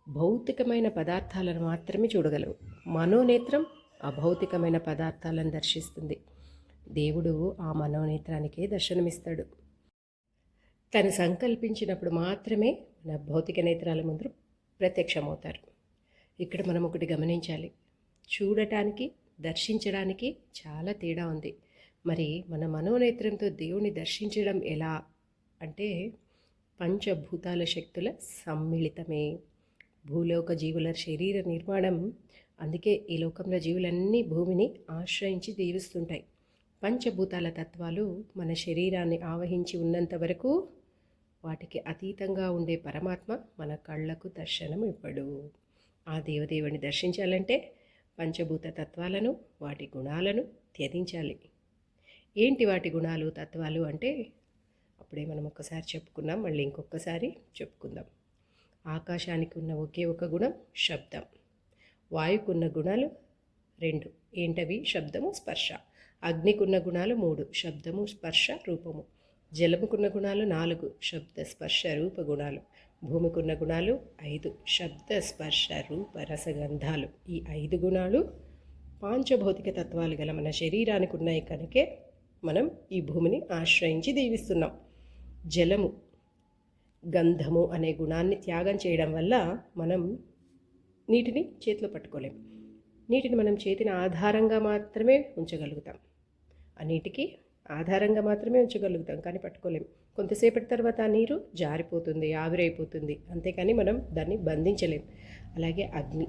[SPEAKER 1] భౌతికమైన పదార్థాలను మాత్రమే చూడగలవు. మనోనేత్రం అభౌతికమైన పదార్థాలను దర్శిస్తుంది. దేవుడు ఆ మనోనేత్రానికే దర్శనమిస్తాడు. తను సంకల్పించినప్పుడు మాత్రమే మన భౌతిక నేత్రాల ముందు ప్రత్యక్షమవుతారు. ఇక్కడ మనం ఒకటి గమనించాలి, చూడటానికి దర్శించడానికి చాలా తేడా ఉంది. మరి మన మనోనేత్రంతో దేవుని దర్శించడం ఎలా అంటే పంచభూతాల శక్తుల సమ్మిళితమే. భూలోక జీవుల శరీర నిర్మాణం, అందుకే ఈ లోకంలో జీవులన్నీ భూమిని ఆశ్రయించి జీవిస్తుంటాయి. పంచభూతాల తత్వాలు మన శరీరాన్ని ఆవహించి ఉన్నంత వరకు వాటికి అతీతంగా ఉండే పరమాత్మ మన కళ్ళకు దర్శనం ఇవ్వడు. ఆ దేవదేవుని దర్శించాలంటే పంచభూత తత్వాలను, వాటి గుణాలను త్యజించాలి. ఏంటి వాటి గుణాలు, తత్వాలు అంటే అప్పుడే మనం ఒక్కసారి చెప్పుకున్నాం, మళ్ళీ ఇంకొకసారి చెప్పుకుందాం. ఆకాశానికి ఉన్న ఒకే ఒక గుణం శబ్దం. వాయుకున్న గుణాలు 2. ఏంటవి? శబ్దము, స్పర్శ. అగ్నికున్న గుణాలు 3. శబ్దము, స్పర్శ, రూపము. జలముకున్న గుణాలు 4. శబ్ద, స్పర్శ, రూప గుణాలు. భూమికున్న గుణాలు 5. శబ్ద, స్పర్శ, రూప, రసగంధాలు. ఈ 5 గుణాలు పాంచభౌతిక తత్వాలు గల మన శరీరానికి ఉన్నాయి కనుకే మనం ఈ భూమిని ఆశ్రయించి జీవిస్తున్నాం. జలము, గంధము అనే గుణాన్ని త్యాగం చేయడం వల్ల మనం నీటిని చేతిలో పట్టుకోలేం. నీటిని మనం చేతిని ఆధారంగా మాత్రమే ఉంచగలుగుతాం. ఆ నీటికి ఆధారంగా మాత్రమే ఉంచగలుగుతాం, కానీ పట్టుకోలేం. కొంతసేపటి తర్వాత ఆ నీరు జారిపోతుంది, ఆవిరైపోతుంది, అంతేకాని మనం దాన్ని బంధించలేం. అలాగే అగ్ని,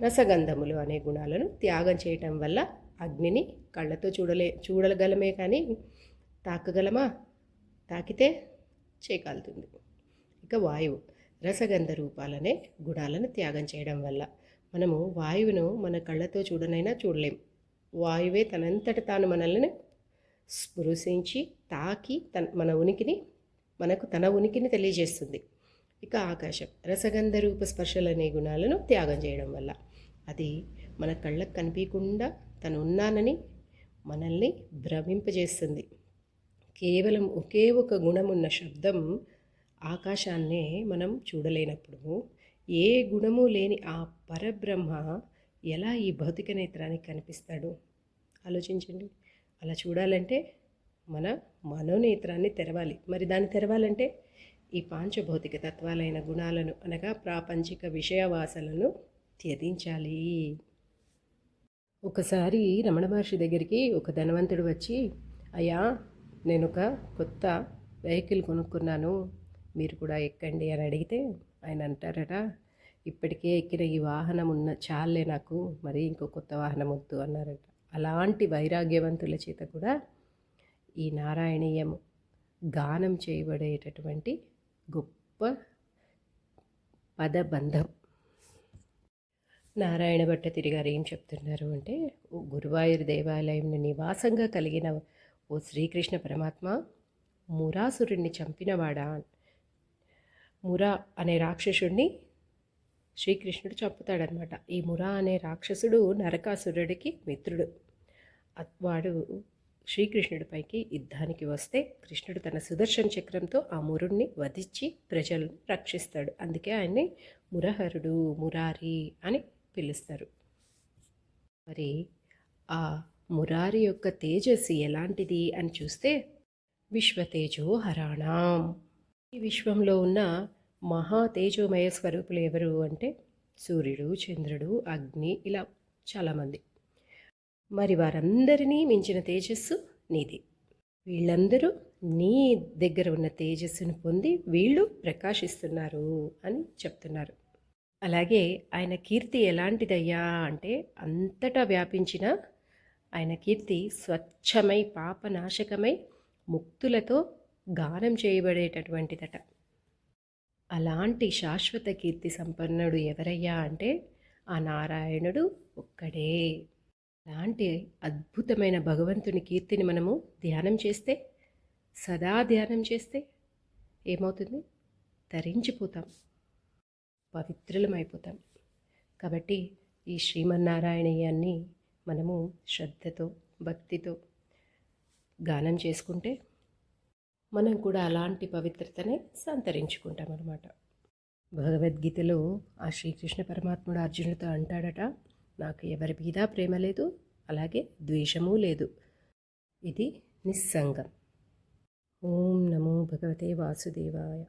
[SPEAKER 1] రసగంధములు అనే గుణాలను త్యాగం చేయటం వల్ల అగ్నిని కళ్ళతో చూడగలమే కానీ తాకగలమా? తాకితే చేకాలుతుంది. ఇక వాయువు, రసగంధ రూపాలనే గుణాలను త్యాగం చేయడం వల్ల మనము వాయువును మన కళ్ళతో చూడలేం. వాయువే తనంతట తాను మనల్ని స్పృశించి తాకి తన ఉనికిని తెలియజేస్తుంది. ఇక ఆకాశం, రసగంధ రూప స్పర్శలనే గుణాలను త్యాగం చేయడం వల్ల అది మన కళ్ళకు కనిపించకుండా తను ఉన్నానని మనల్ని భ్రమింపజేస్తుంది. కేవలం ఒకే ఒక గుణమున్న శబ్దం ఆకాశాన్నే మనం చూడలేనప్పుడు ఏ గుణము లేని ఆ పరబ్రహ్మ ఎలా ఈ భౌతిక నేత్రానికి కనిపిస్తాడు? ఆలోచించండి. అలా చూడాలంటే మన మనోనేత్రాన్ని తెరవాలి. మరి దాన్ని తెరవాలంటే ఈ పాంచభౌతిక తత్వాలైన గుణాలను అనగా ప్రాపంచిక విషయవాసలను త్యజించాలి. ఒకసారి రమణ మహర్షి దగ్గరికి ఒక ధనవంతుడు వచ్చి, అయ్యా, నేను ఒక కొత్త వెహికల్ కొనుక్కున్నాను, మీరు కూడా ఎక్కండి అని అడిగితే ఆయన అంటారట, ఇప్పటికే ఎక్కిన ఈ వాహనం చాలే నాకు, మరి ఇంకో కొత్త వాహనం వద్దు అన్నారట. అలాంటి వైరాగ్యవంతుల చేత కూడా ఈ నారాయణీయం గానం చేయబడేటటువంటి గొప్ప పదబంధం. నారాయణ భట్టతిరి గారు ఏం చెప్తున్నారు అంటే, గురువాయూరు దేవాలయంను నివాసంగా కలిగిన ఓ శ్రీకృష్ణ పరమాత్మ మురాసురుణ్ణి చంపినవాడా? మురా అనే రాక్షసుడిని శ్రీకృష్ణుడు చంపుతాడనమాట. ఈ మురా అనే రాక్షసుడు నరకాసురుడికి మిత్రుడు. వాడు శ్రీకృష్ణుడిపైకి యుద్ధానికి వస్తే కృష్ణుడు తన సుదర్శన చక్రంతో ఆ మురుణ్ణి వధించి ప్రజలను రక్షిస్తాడు. అందుకే ఆయన్ని మురహరుడు, మురారి అని పిలుస్తారు. మరి ఆ మురారి యొక్క తేజస్సు ఎలాంటిది అని చూస్తే విశ్వతేజో హరాణం. ఈ విశ్వంలో ఉన్న మహా తేజోమయ స్వరూపులు ఎవరు అంటే సూర్యుడు, చంద్రుడు, అగ్ని, ఇలా చాలామంది. మరి వారందరినీ మించిన తేజస్సు నీది. వీళ్ళందరూ నీ దగ్గర ఉన్న తేజస్సును పొంది వీళ్ళు ప్రకాశిస్తున్నారు అని చెప్తున్నారు. అలాగే ఆయన కీర్తి ఎలాంటిదయ్యా అంటే అంతటా వ్యాపించిన ఆయన కీర్తి స్వచ్ఛమై పాపనాశకమై ముక్తులతో గానం చేయబడేటటువంటిదట. అలాంటి శాశ్వత కీర్తి సంపన్నుడు ఎవరయ్యా అంటే ఆ నారాయణుడు ఒక్కడే. అలాంటి అద్భుతమైన భగవంతుని కీర్తిని మనము ధ్యానం చేస్తే, సదా ధ్యానం చేస్తే ఏమవుతుంది? తరించిపోతాం, పవిత్రులమైపోతాం. కాబట్టి ఈ శ్రీమన్నారాయణీయాన్ని మనము శ్రద్ధతో, భక్తితో గానం చేసుకుంటే మనం కూడా అలాంటి పవిత్రతనే సంతరించుకుంటాం అన్నమాట. భగవద్గీతలో ఆ శ్రీకృష్ణ పరమాత్ముడు అర్జునుడితో అంటాడట, నాకు ఎవరి మీద ప్రేమ లేదు, అలాగే ద్వేషము లేదు, ఇది నిస్సంగం. ఓం నమో భగవతే వాసుదేవాయ.